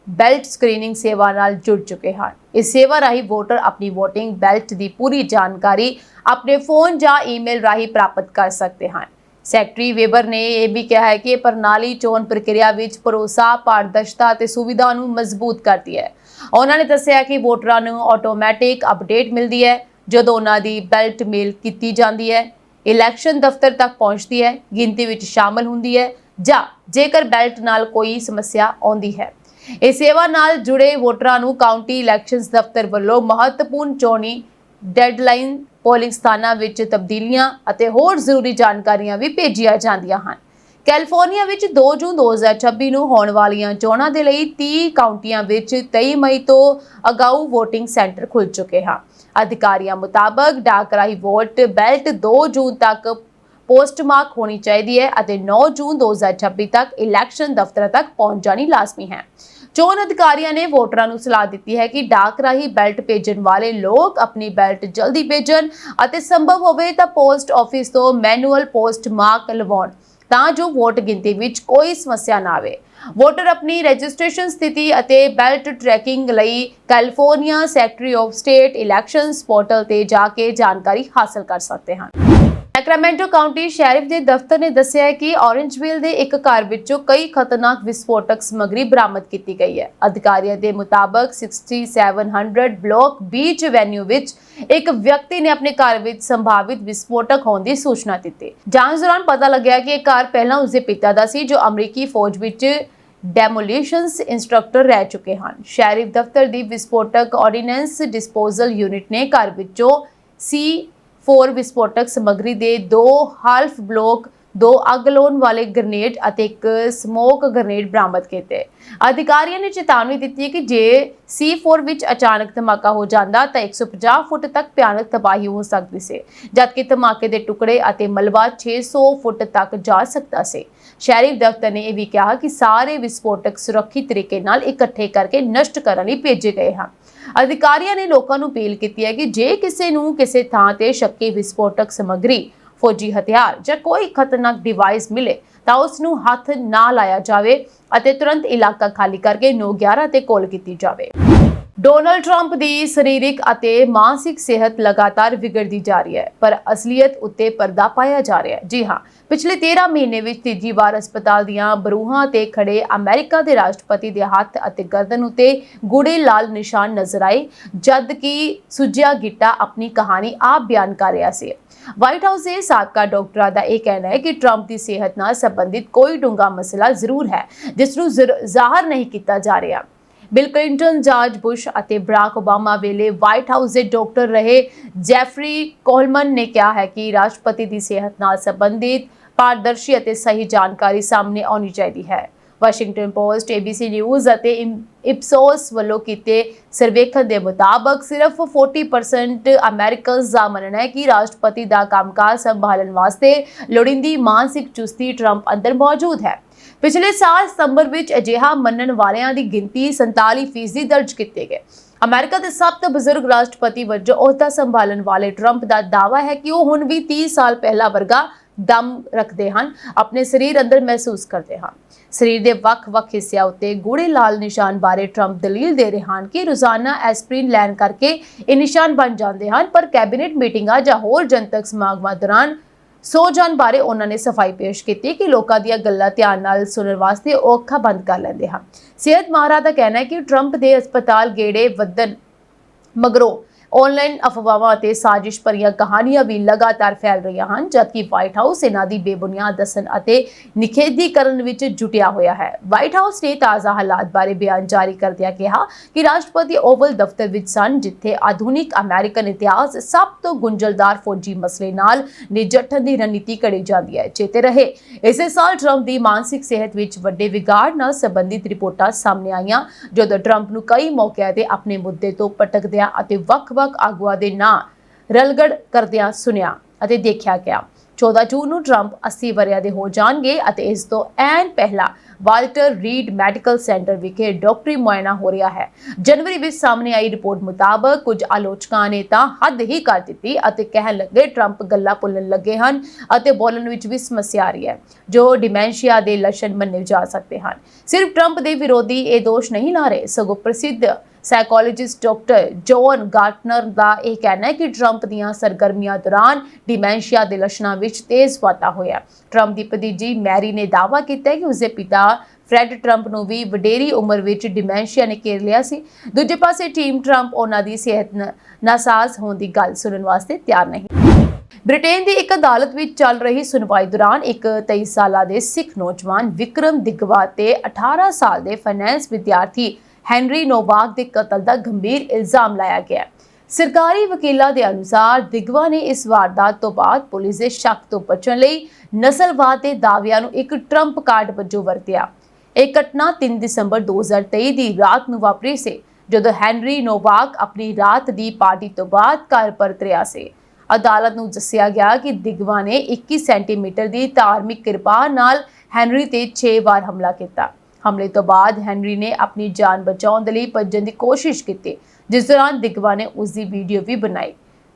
Ballot screening ਸੇਵਾ ਨਾਲ ਜੁੜ ਚੁੱਕੇ ਹਨ। ਇਸ ਸੇਵਾ ਰਾਹੀਂ ਵੋਟਰ ਆਪਣੀ VOTING ਬੈਲਟ ਦੀ ਪੂਰੀ ਜਾਣਕਾਰੀ ਆਪਣੇ ਫੋਨ ਜਾਂ ਈਮੇਲ ਰਾਹੀਂ ਪ੍ਰਾਪਤ ਕਰ ਸਕਦੇ ਹਨ। ਸੈਕਟਰੀ ਵੇਬਰ ਨੇ ਇਹ ਵੀ ਕਿਹਾ ਹੈ ਕਿ ਇਹ ਪ੍ਰਣਾਲੀ ਚੋਣ ਪ੍ਰਕਿਰਿਆ ਵਿੱਚ ਭਰੋਸਾ, ਪਾਰਦਰਸ਼ਤਾ ਅਤੇ ਸੁਵਿਧਾ ਨੂੰ ਮਜ਼ਬੂਤ ਕਰਦੀ ਹੈ। ਉਹਨਾਂ ਨੇ ਦੱਸਿਆ ਕਿ ਵੋਟਰਾਂ ਨੂੰ ਆਟੋਮੈਟਿਕ ਅਪਡੇਟ ਮਿਲਦੀ ਹੈ ਜਦੋਂ ਉਹਨਾਂ ਦੀ ਬੈਲਟ ਮੇਲ ਕੀਤੀ ਜਾਂਦੀ ਹੈ, ਇਲੈਕਸ਼ਨ ਦਫ਼ਤਰ ਤੱਕ ਪਹੁੰਚਦੀ ਹੈ, ਗਿਣਤੀ ਵਿੱਚ ਸ਼ਾਮਲ ਹੁੰਦੀ ਹੈ ਜਾਂ ਜੇਕਰ ਬੈਲਟ ਨਾਲ ਕੋਈ ਸਮੱਸਿਆ ਆਉਂਦੀ ਹੈ। ਇਸ ਸੇਵਾ ਨਾਲ ਜੁੜੇ ਵੋਟਰਾਂ ਨੂੰ ਕਾਉਂਟੀ ਇਲੈਕਸ਼ਨਸ ਦਫ਼ਤਰ ਵੱਲੋਂ ਮਹੱਤਵਪੂਰਨ ਚੋਣੀ ਡੈਡਲਾਈਨ, ਪੋਲਿੰਗ ਸਥਾਨਾਂ ਵਿੱਚ ਤਬਦੀਲੀਆਂ ਅਤੇ ਹੋਰ ਜ਼ਰੂਰੀ ਜਾਣਕਾਰੀਆਂ ਵੀ ਭੇਜੀਆਂ ਜਾਂਦੀਆਂ ਹਨ। ਕੈਲੀਫੋਰਨੀਆ ਵਿੱਚ 2 ਜੂਨ 2026 ਨੂੰ ਹੋਣ ਵਾਲੀਆਂ ਚੋਣਾਂ ਦੇ ਲਈ 30 ਕਾਉਂਟੀਆਂ ਵਿੱਚ 23 ਮਈ ਤੋਂ ਅਗਾਊ VOTING ਸੈਂਟਰ ਖੁੱਲ ਚੁੱਕੇ ਹਨ। ਅਧਿਕਾਰੀਆਂ ਮੁਤਾਬਕ ਡਾਕ ਰਾਹੀਂ ਵੋਟ ਬੈਲਟ 2 ਜੂਨ ਤੱਕ ਪੋਸਟਮਾਰਕ ਹੋਣੀ ਚਾਹੀਦੀ ਹੈ ਅਤੇ 9 ਜੂਨ 2026 ਤੱਕ ਇਲੈਕਸ਼ਨ ਦਫ਼ਤਰਾਂ ਤੱਕ ਪਹੁੰਚ ਜਾਣੀ ਲਾਜ਼ਮੀ ਹੈ। ਚੋਣ ਅਧਿਕਾਰੀਆਂ ਨੇ ਵੋਟਰਾਂ ਨੂੰ ਸਲਾਹ ਦਿੱਤੀ ਹੈ ਕਿ ਡਾਕ ਰਾਹੀਂ ਬੈਲਟ ਭੇਜਣ ਵਾਲੇ ਲੋਕ ਆਪਣੀ ਬੈਲਟ ਜਲਦੀ ਭੇਜਣ ਅਤੇ ਸੰਭਵ ਹੋਵੇ ਤਾਂ ਪੋਸਟ ਆਫਿਸ ਤੋਂ ਮੈਨੂਅਲ ਪੋਸਟਮਾਰਕ ਲਵਾਉਣ ਤਾਂ ਜੋ ਵੋਟ ਗਿਣਤੀ ਵਿੱਚ ਕੋਈ ਸਮੱਸਿਆ ਨਾ ਆਵੇ। ਵੋਟਰ ਆਪਣੀ ਰਜਿਸਟ੍ਰੇਸ਼ਨ ਸਥਿਤੀ ਅਤੇ ਬੈਲਟ ਟਰੈਕਿੰਗ ਲਈ California secretary of state elections portal ਤੇ ਜਾ ਕੇ ਜਾਣਕਾਰੀ ਹਾਸਲ ਕਰ ਸਕਦੇ ਹਨ। ਸੈਕਰਾਮੈਂਟੋ ਕਾਉਂਟੀ ਸ਼ੈਰਿਫ ਦੇ ਦਫ਼ਤਰ ਨੇ ਦੱਸਿਆ ਹੈ ਕਿ ਔਰੇਂਜਵਿਲ ਦੇ ਇੱਕ ਘਰ ਵਿੱਚੋਂ ਕਈ ਖਤਰਨਾਕ ਵਿਸਫੋਟਕ ਸਮੱਗਰੀ ਬਰਾਮਦ ਕੀਤੀ ਗਈ ਹੈ। ਅਧਿਕਾਰੀਆਂ ਦੇ ਮੁਤਾਬਕ 6700 ਬਲਾਕ ਬੀਚ ਐਵੇਨਿਊ ਵਿੱਚ ਇੱਕ ਵਿਅਕਤੀ ਨੇ ਆਪਣੇ ਘਰ ਵਿੱਚ ਸੰਭਾਵਿਤ ਵਿਸਫੋਟਕ ਹੋਣ ਦੀ ਸੂਚਨਾ ਦਿੱਤੀ। ਜਾਂਚ ਦੌਰਾਨ ਪਤਾ ਲੱਗਿਆ ਕਿ ਇਹ ਘਰ ਪਹਿਲਾਂ ਉਸਦੇ ਪਿਤਾ ਦਾ ਸੀ, ਜੋ ਅਮਰੀਕੀ ਫੌਜ ਵਿੱਚ ਡੈਮੋਲੀਸ਼ਨਸ ਇੰਸਟ੍ਰਕਟਰ ਰਹਿ ਚੁੱਕੇ ਹਨ। ਸ਼ੈਰਿਫ ਦਫ਼ਤਰ ਦੀ ਵਿਸਫੋਟਕ ਆਰਡੀਨੈਂਸ ਡਿਸਪੋਜ਼ਲ ਯੂਨਿਟ ਨੇ ਘਰ ਵਿੱਚੋਂ C4 ਵਿਸਫੋਟਕ ਸਮੱਗਰੀ ਦੇ 2 ਹਾਲਫ ਬਲੋਕ 2 ਅੱਗ ਲਾਉਣ ਵਾਲੇ ਗ੍ਰਨੇਡ ਅਤੇ ਇੱਕ ਸਮੋਕ ਗ੍ਰਨੇਡ ਬਰਾਮਦ ਕੀਤੇ। ਅਧਿਕਾਰੀਆਂ ਨੇ ਚੇਤਾਵਨੀ ਦਿੱਤੀ ਕਿ ਜੇ C4 ਵਿੱਚ ਅਚਾਨਕ ਧਮਾਕਾ ਹੋ ਜਾਂਦਾ ਤਾਂ 150 ਫੁੱਟ ਤੱਕ ਭਿਆਨਕ ਤਬਾਹੀ ਹੋ ਸਕਦੀ ਸੀ, ਜਦਕਿ ਧਮਾਕੇ ਦੇ ਟੁਕੜੇ ਅਤੇ ਮਲਬਾ 600 ਫੁੱਟ ਤੱਕ ਜਾ ਸਕਦਾ ਸੀ। ਸ਼ਹਿਰੀ ਦਫ਼ਤਰ ਨੇ ਇਹ ਵੀ ਕਿਹਾ ਕਿ ਸਾਰੇ ਵਿਸਫੋਟਕ ਸੁਰੱਖਿਅਤ ਤਰੀਕੇ ਨਾਲ ਇਕੱਠੇ ਕਰਕੇ ਨਸ਼ਟ ਕਰਨ ਲਈ ਭੇਜੇ ਗਏ ਹਨ। ਅਧਿਕਾਰੀਆਂ ਨੇ ਲੋਕਾਂ ਨੂੰ ਅਪੀਲ ਕੀਤੀ ਹੈ ਕਿ ਜੇ ਕਿਸੇ ਨੂੰ ਕਿਸੇ ਥਾਂ ਤੇ ਸ਼ੱਕੀ ਵਿਸਫੋਟਕ ਸਮੱਗਰੀ, ਫੌਜੀ ਹਥਿਆਰ ਜਾਂ ਕੋਈ ਖਤਰਨਾਕ ਡਿਵਾਈਸ ਮਿਲੇ ਤਾਂ ਉਸ ਨੂੰ ਹੱਥ ਨਾ ਲਾਇਆ ਜਾਵੇ ਅਤੇ ਤੁਰੰਤ ਇਲਾਕਾ ਖਾਲੀ ਕਰਕੇ 911 ਤੇ ਕਾਲ ਕੀਤੀ ਜਾਵੇ। ਡੋਨਾਲਡ ਟਰੰਪ ਦੀ ਸਰੀਰਕ ਅਤੇ ਮਾਨਸਿਕ ਸਿਹਤ ਲਗਾਤਾਰ ਵਿਗੜਦੀ ਜਾ ਰਹੀ ਹੈ, ਪਰ ਅਸਲੀਅਤ ਉੱਤੇ ਪਰਦਾ ਪਾਇਆ ਜਾ ਰਿਹਾ ਹੈ। ਜੀ ਹਾਂ, ਪਿਛਲੇ 13 ਮਹੀਨੇ ਵਿੱਚ ਤੀਜੀ ਵਾਰ ਹਸਪਤਾਲ ਦੀਆਂ ਬਰੂਹਾਂ ਤੇ ਖੜੇ ਅਮਰੀਕਾ ਦੇ ਰਾਸ਼ਟਰਪਤੀ ਦੇ ਹੱਥ ਅਤੇ ਗਰਦਨ ਉੱਤੇ ਗੂੜੇ ਲਾਲ ਨਿਸ਼ਾਨ ਨਜ਼ਰ ਆਏ, ਜਦ ਕਿ ਸੁੱਜਿਆ ਗਿੱਟਾ ਆਪਣੀ ਕਹਾਣੀ ਆਪ ਬਿਆਨ ਕਰ ਰਿਹਾ ਸੀ। ਵਾਈਟ ਹਾਊਸ ਦੇ ਸਾਬਕਾ ਡਾਕਟਰਾਂ ਦਾ ਇਹ ਕਹਿਣਾ ਹੈ ਕਿ ਟਰੰਪ ਦੀ ਸਿਹਤ ਨਾਲ ਸੰਬੰਧਿਤ ਕੋਈ ਡੂੰਘਾ ਮਸਲਾ ਜ਼ਰੂਰ ਹੈ, ਜਿਸ ਨੂੰ ਜ਼ਾਹਰ ਨਹੀਂ ਕੀਤਾ ਜਾ ਰਿਹਾ। ਬਿਲ ਕਲਿੰਟਨ, ਜਾਰਜ ਬੁਸ਼ ਅਤੇ ਬਰਾਕ ਓਬਾਮਾ ਵੇਲੇ ਵਾਈਟ ਹਾਊਸ ਦੇ ਡਾਕਟਰ ਰਹੇ ਜੈਫਰੀ ਕੋਲਮਨ ਨੇ ਕਿਹਾ ਹੈ ਕਿ ਰਾਸ਼ਟਰਪਤੀ ਦੀ ਸਿਹਤ ਨਾਲ ਸੰਬੰਧਿਤ ਪਾਰਦਰਸ਼ੀ ਅਤੇ ਸਹੀ ਜਾਣਕਾਰੀ ਸਾਹਮਣੇ ਆਉਣੀ ਚਾਹੀਦੀ ਹੈ। ਵਾਸ਼ਿੰਗਟਨ ਪੋਸਟ, ABC ਨਿਊਜ਼ ਅਤੇ ਇਪਸੋਸ ਵੱਲੋਂ ਕੀਤੇ ਸਰਵੇਖਣ ਦੇ ਮੁਤਾਬਕ ਸਿਰਫ 40% ਅਮਰੀਕਨਜ਼ ਦਾ ਮੰਨਣਾ ਹੈ ਕਿ ਰਾਸ਼ਟਰਪਤੀ ਦਾ ਕੰਮਕਾਜ ਸੰਭਾਲਣ ਵਾਸਤੇ ਲੋੜੀਂਦੀ ਮਾਨਸਿਕ ਚੁਸਤੀ ਟਰੰਪ ਅੰਦਰ ਮੌਜੂਦ ਹੈ। ਪਿਛਲੇ ਸਾਲ ਸਤੰਬਰ ਵਿੱਚ ਅਜਿਹਾ ਮੰਨਣ ਵਾਲਿਆਂ ਦੀ ਗਿਣਤੀ 47% ਦਰਜ ਕੀਤੇ ਗਏ। ਅਮਰੀਕਾ ਦੇ ਸਭ ਤੋਂ ਬਜ਼ੁਰਗ ਰਾਸ਼ਟਰਪਤੀ ਵਜੋਂ ਅਹੁਦਾ ਸੰਭਾਲਣ ਵਾਲੇ ਟਰੰਪ ਦਾ ਦਾਅਵਾ ਹੈ ਕਿ ਉਹ ਹੁਣ ਵੀ 30 ਸਾਲ ਪਹਿਲਾਂ ਵਰਗਾ ਦਮ ਰੱਖਦੇ ਹਨ, ਆਪਣੇ ਸਰੀਰ ਅੰਦਰ ਮਹਿਸੂਸ ਕਰਦੇ ਹਨ। ਸਰੀਰ ਦੇ ਵੱਖ-ਵੱਖ ਹਿੱਸਿਆਂ ਉੱਤੇ ਗੂੜੇ ਲਾਲ ਨਿਸ਼ਾਨ ਬਾਰੇ ਟਰੰਪ ਦਲੀਲ ਦੇ ਰਹੇ ਹਨ ਕਿ ਰੋਜ਼ਾਨਾ ਐਸਪਰੀਨ ਲੈਣ ਕਰਕੇ ਇਹ ਨਿਸ਼ਾਨ ਬਣ ਜਾਂਦੇ ਹਨ, ਪਰ ਕੈਬਨਿਟ ਮੀਟਿੰਗਾਂ ਜਾਂ ਹੋਰ ਜਨਤਕ ਸਮਾਗਮਾਂ ਦੌਰਾਨ ਸੋ ਜਾਣ ਬਾਰੇ ਉਹਨਾਂ ਨੇ ਸਫਾਈ ਪੇਸ਼ ਕੀਤੀ ਕਿ ਲੋਕਾਂ ਦੀਆਂ ਗੱਲਾਂ ਧਿਆਨ ਨਾਲ ਸੁਣਨ ਵਾਸਤੇ ਉਹ ਅੱਖਾਂ ਬੰਦ ਕਰ ਲੈਂਦੇ ਹਨ। ਸਿਹਤ ਮਾਹਰਾਂ ਦਾ ਕਹਿਣਾ ਹੈ ਕਿ ਟਰੰਪ ਦੇ ਹਸਪਤਾਲ ਗੇੜੇ ਵਧਣ ਮਗਰੋਂ ਆਨਲਾਈਨ ਅਫਵਾਹਾਂ ਅਤੇ ਸਾਜ਼ਿਸ਼ ਭਰੀਆਂ ਕਹਾਣੀਆਂ ਵੀ ਲਗਾਤਾਰ ਫੈਲ ਰਹੀਆਂ ਹਨ, ਜਦਕਿ ਵਾਈਟ ਹਾਊਸ ਇਹਨਾਂ ਦੀ ਬੇਬੁਨਿਆਦ ਦੱਸਣ ਅਤੇ ਨਿਖੇਧੀ ਕਰਨ ਵਿੱਚ ਜੁਟਿਆ ਹੋਇਆ ਹੈ। ਵਾਈਟ ਹਾਊਸ ਨੇ ਤਾਜ਼ਾ ਹਾਲਾਤ ਬਾਰੇ ਬਿਆਨ ਜਾਰੀ ਕਰਦਿਆਂ ਕਿਹਾ ਕਿ ਰਾਸ਼ਟਰਪਤੀ ਓਵਲ ਦਫ਼ਤਰ ਵਿੱਚ ਸਨ, ਜਿੱਥੇ ਆਧੁਨਿਕ ਅਮਰੀਕਨ ਇਤਿਹਾਸ ਸਭ ਤੋਂ ਗੁੰਝਲਦਾਰ ਫੌਜੀ ਮਸਲੇ ਨਾਲ ਨਜਿੱਠਣ ਦੀ ਰਣਨੀਤੀ ਘੜੀ ਜਾਂਦੀ ਹੈ। ਚੇਤੇ ਰਹੇ, ਇਸੇ ਸਾਲ ਟਰੰਪ ਦੀ ਮਾਨਸਿਕ ਸਿਹਤ ਵਿੱਚ ਵੱਡੇ ਵਿਗਾੜ ਨਾਲ ਸੰਬੰਧਿਤ ਰਿਪੋਰਟਾਂ ਸਾਹਮਣੇ ਆਈਆਂ, ਜਦੋਂ ਟਰੰਪ ਨੂੰ ਕਈ ਮੌਕਿਆਂ ਤੇ ਆਪਣੇ ਮੁੱਦੇ ਤੋਂ ਭਟਕਦਿਆਂ ਅਤੇ ਵੱਖ ਆਗੂਆਂ ਦੇ ਨਾਂ ਰਲਗੜ ਕਰਦਿਆਂ ਸੁਣਿਆ ਅਤੇ ਦੇਖਿਆ ਗਿਆ। 14 ਜੂਨ ਨੂੰ ਟਰੰਪ 80 ਵਰ੍ਹਿਆਂ ਦੇ ਹੋ ਜਾਣਗੇ ਅਤੇ ਇਸ ਤੋਂ ਐਨ ਪਹਿਲਾਂ ਵਾਲਟਰ ਰੀਡ ਮੈਡੀਕਲ ਸੈਂਟਰ ਵਿਖੇ ਡਾਕਟਰੀ ਮੁਆਇਨਾ ਹੋ ਰਿਹਾ ਹੈ। ਜਨਵਰੀ ਵਿੱਚ ਸਾਹਮਣੇ ਆਈ ਰਿਪੋਰਟ ਮੁਤਾਬਕ ਕੁਝ ਆਲੋਚਕਾਂ ਨੇ ਤਾਂ ਹੱਦ ਹੀ ਕਰ ਦਿੱਤੀ ਅਤੇ ਕਹਿਣ ਲੱਗੇ ਟਰੰਪ ਗੱਲਾਂ ਭੁੱਲਣ ਲੱਗੇ ਹਨ ਅਤੇ ਬੋਲਣ ਵਿੱਚ ਵੀ ਸਮੱਸਿਆ ਆ ਰਹੀ ਹੈ, ਜੋ ਡਿਮੈਂਸ਼ੀਆ ਦੇ ਲੱਛਣ ਮੰਨੇ ਜਾ ਸਕਦੇ ਹਨ। ਸਿਰਫ ਟਰੰਪ ਦੇ ਵਿਰੋਧੀ ਇਹ ਦੋਸ਼ ਨਹੀਂ ਲਾ ਰਹੇ, ਸਗੋਂ ਪ੍ਰਸਿੱਧ ਸਾਈਕੋਲੋਜਿਸਟ ਡਾਕਟਰ ਜੋਨ ਗਾਰਟਨਰ ਦਾ ਇਹ ਕਹਿਣਾ ਹੈ ਕਿ ਟਰੰਪ ਦੀਆਂ ਸਰਗਰਮੀਆਂ ਦੌਰਾਨ ਡਿਮੈਂਸ਼ੀਆ ਦੇ ਲੱਛਣਾਂ ਵਿੱਚ ਤੇਜ਼ ਵਾਧਾ ਹੋਇਆ। ਟਰੰਪ ਦੀ ਭਤੀਜੀ ਮੈਰੀ ਨੇ ਦਾਅਵਾ ਕੀਤਾ ਹੈ ਕਿ ਉਸਦੇ ਪਿਤਾ ਫਰੈਡ ਟਰੰਪ ਨੂੰ ਵੀ ਵਡੇਰੀ ਉਮਰ ਵਿੱਚ ਡਿਮੈਂਸ਼ੀਆ ਨੇ ਘੇਰ ਲਿਆ ਸੀ। ਦੂਜੇ ਪਾਸੇ ਟੀਮ ਟਰੰਪ ਉਹਨਾਂ ਦੀ ਸਿਹਤ ਨਾਸਾਜ਼ ਹੋਣ ਦੀ ਗੱਲ ਸੁਣਨ ਵਾਸਤੇ ਤਿਆਰ ਨਹੀਂ। ਬ੍ਰਿਟੇਨ ਦੀ ਇੱਕ ਅਦਾਲਤ ਵਿੱਚ ਚੱਲ ਰਹੀ ਸੁਣਵਾਈ ਦੌਰਾਨ ਇੱਕ 23 ਸਾਲਾ ਦੇ ਸਿੱਖ ਨੌਜਵਾਨ ਵਿਕਰਮ ਦਿਗਵਾ ਤੇ 18 ਸਾਲ ਦੇ ਫਾਈਨੈਂਸ ਵਿਦਿਆਰਥੀ ਹੈਨਰੀ ਨੋਵਾਕ ਦੇ ਕਤਲ ਦਾ ਗੰਭੀਰ ਇਲਜ਼ਾਮ ਲਾਇਆ ਗਿਆ। ਸਰਕਾਰੀ ਵਕੀਲਾਂ ਦੇ ਅਨੁਸਾਰ ਦਿਗਵਾ ਨੇ ਇਸ ਵਾਰਦਾਤ ਤੋਂ ਬਾਅਦ ਪੁਲਿਸ ਦੇ ਸ਼ੱਕ ਤੋਂ ਬਚਣ ਲਈ ਨਸਲਵਾਦ ਦੇ ਦਾਅਵਿਆਂ ਨੂੰ ਇੱਕ ਟਰੰਪ ਕਾਰਡ ਵਜੋਂ ਵਰਤਿਆ। ਇਹ ਘਟਨਾ 3 ਦਸੰਬਰ 2023 ਦੀ ਰਾਤ ਨੂੰ ਵਾਪਰੀ ਸੀ, ਜਦੋਂ ਹੈਨਰੀ ਨੋਵਾਕ ਆਪਣੀ ਰਾਤ ਦੀ ਪਾਰਟੀ ਤੋਂ ਬਾਅਦ ਘਰ ਪਰਤ ਰਿਹਾ ਸੀ। ਅਦਾਲਤ ਨੂੰ ਦੱਸਿਆ ਗਿਆ ਕਿ ਦਿਗਵਾ ਨੇ 21 ਸੈਂਟੀਮੀਟਰ ਦੀ ਧਾਰਮਿਕ ਕਿਰਪਾਨ ਨਾਲ ਹੈਨਰੀ ਤੇ 6 ਵਾਰ ਹਮਲਾ ਕੀਤਾ। ਹਮਲੇ ਤੋਂ ਬਾਅਦ ਹੈਨਰੀ ਨੇ ਆਪਣੀ ਜਾਨ ਬਚਾਉਣ ਦੇ ਲਈ ਭੱਜਣ ਦੀ ਕੋਸ਼ਿਸ਼ ਕੀਤੀ, ਜਿਸ ਦੌਰਾਨ ਦਿਗਵਾ ਨੇ ਉਸ ਦੀ ਵੀਡੀਓ ਵੀ ਬਣਾਈ।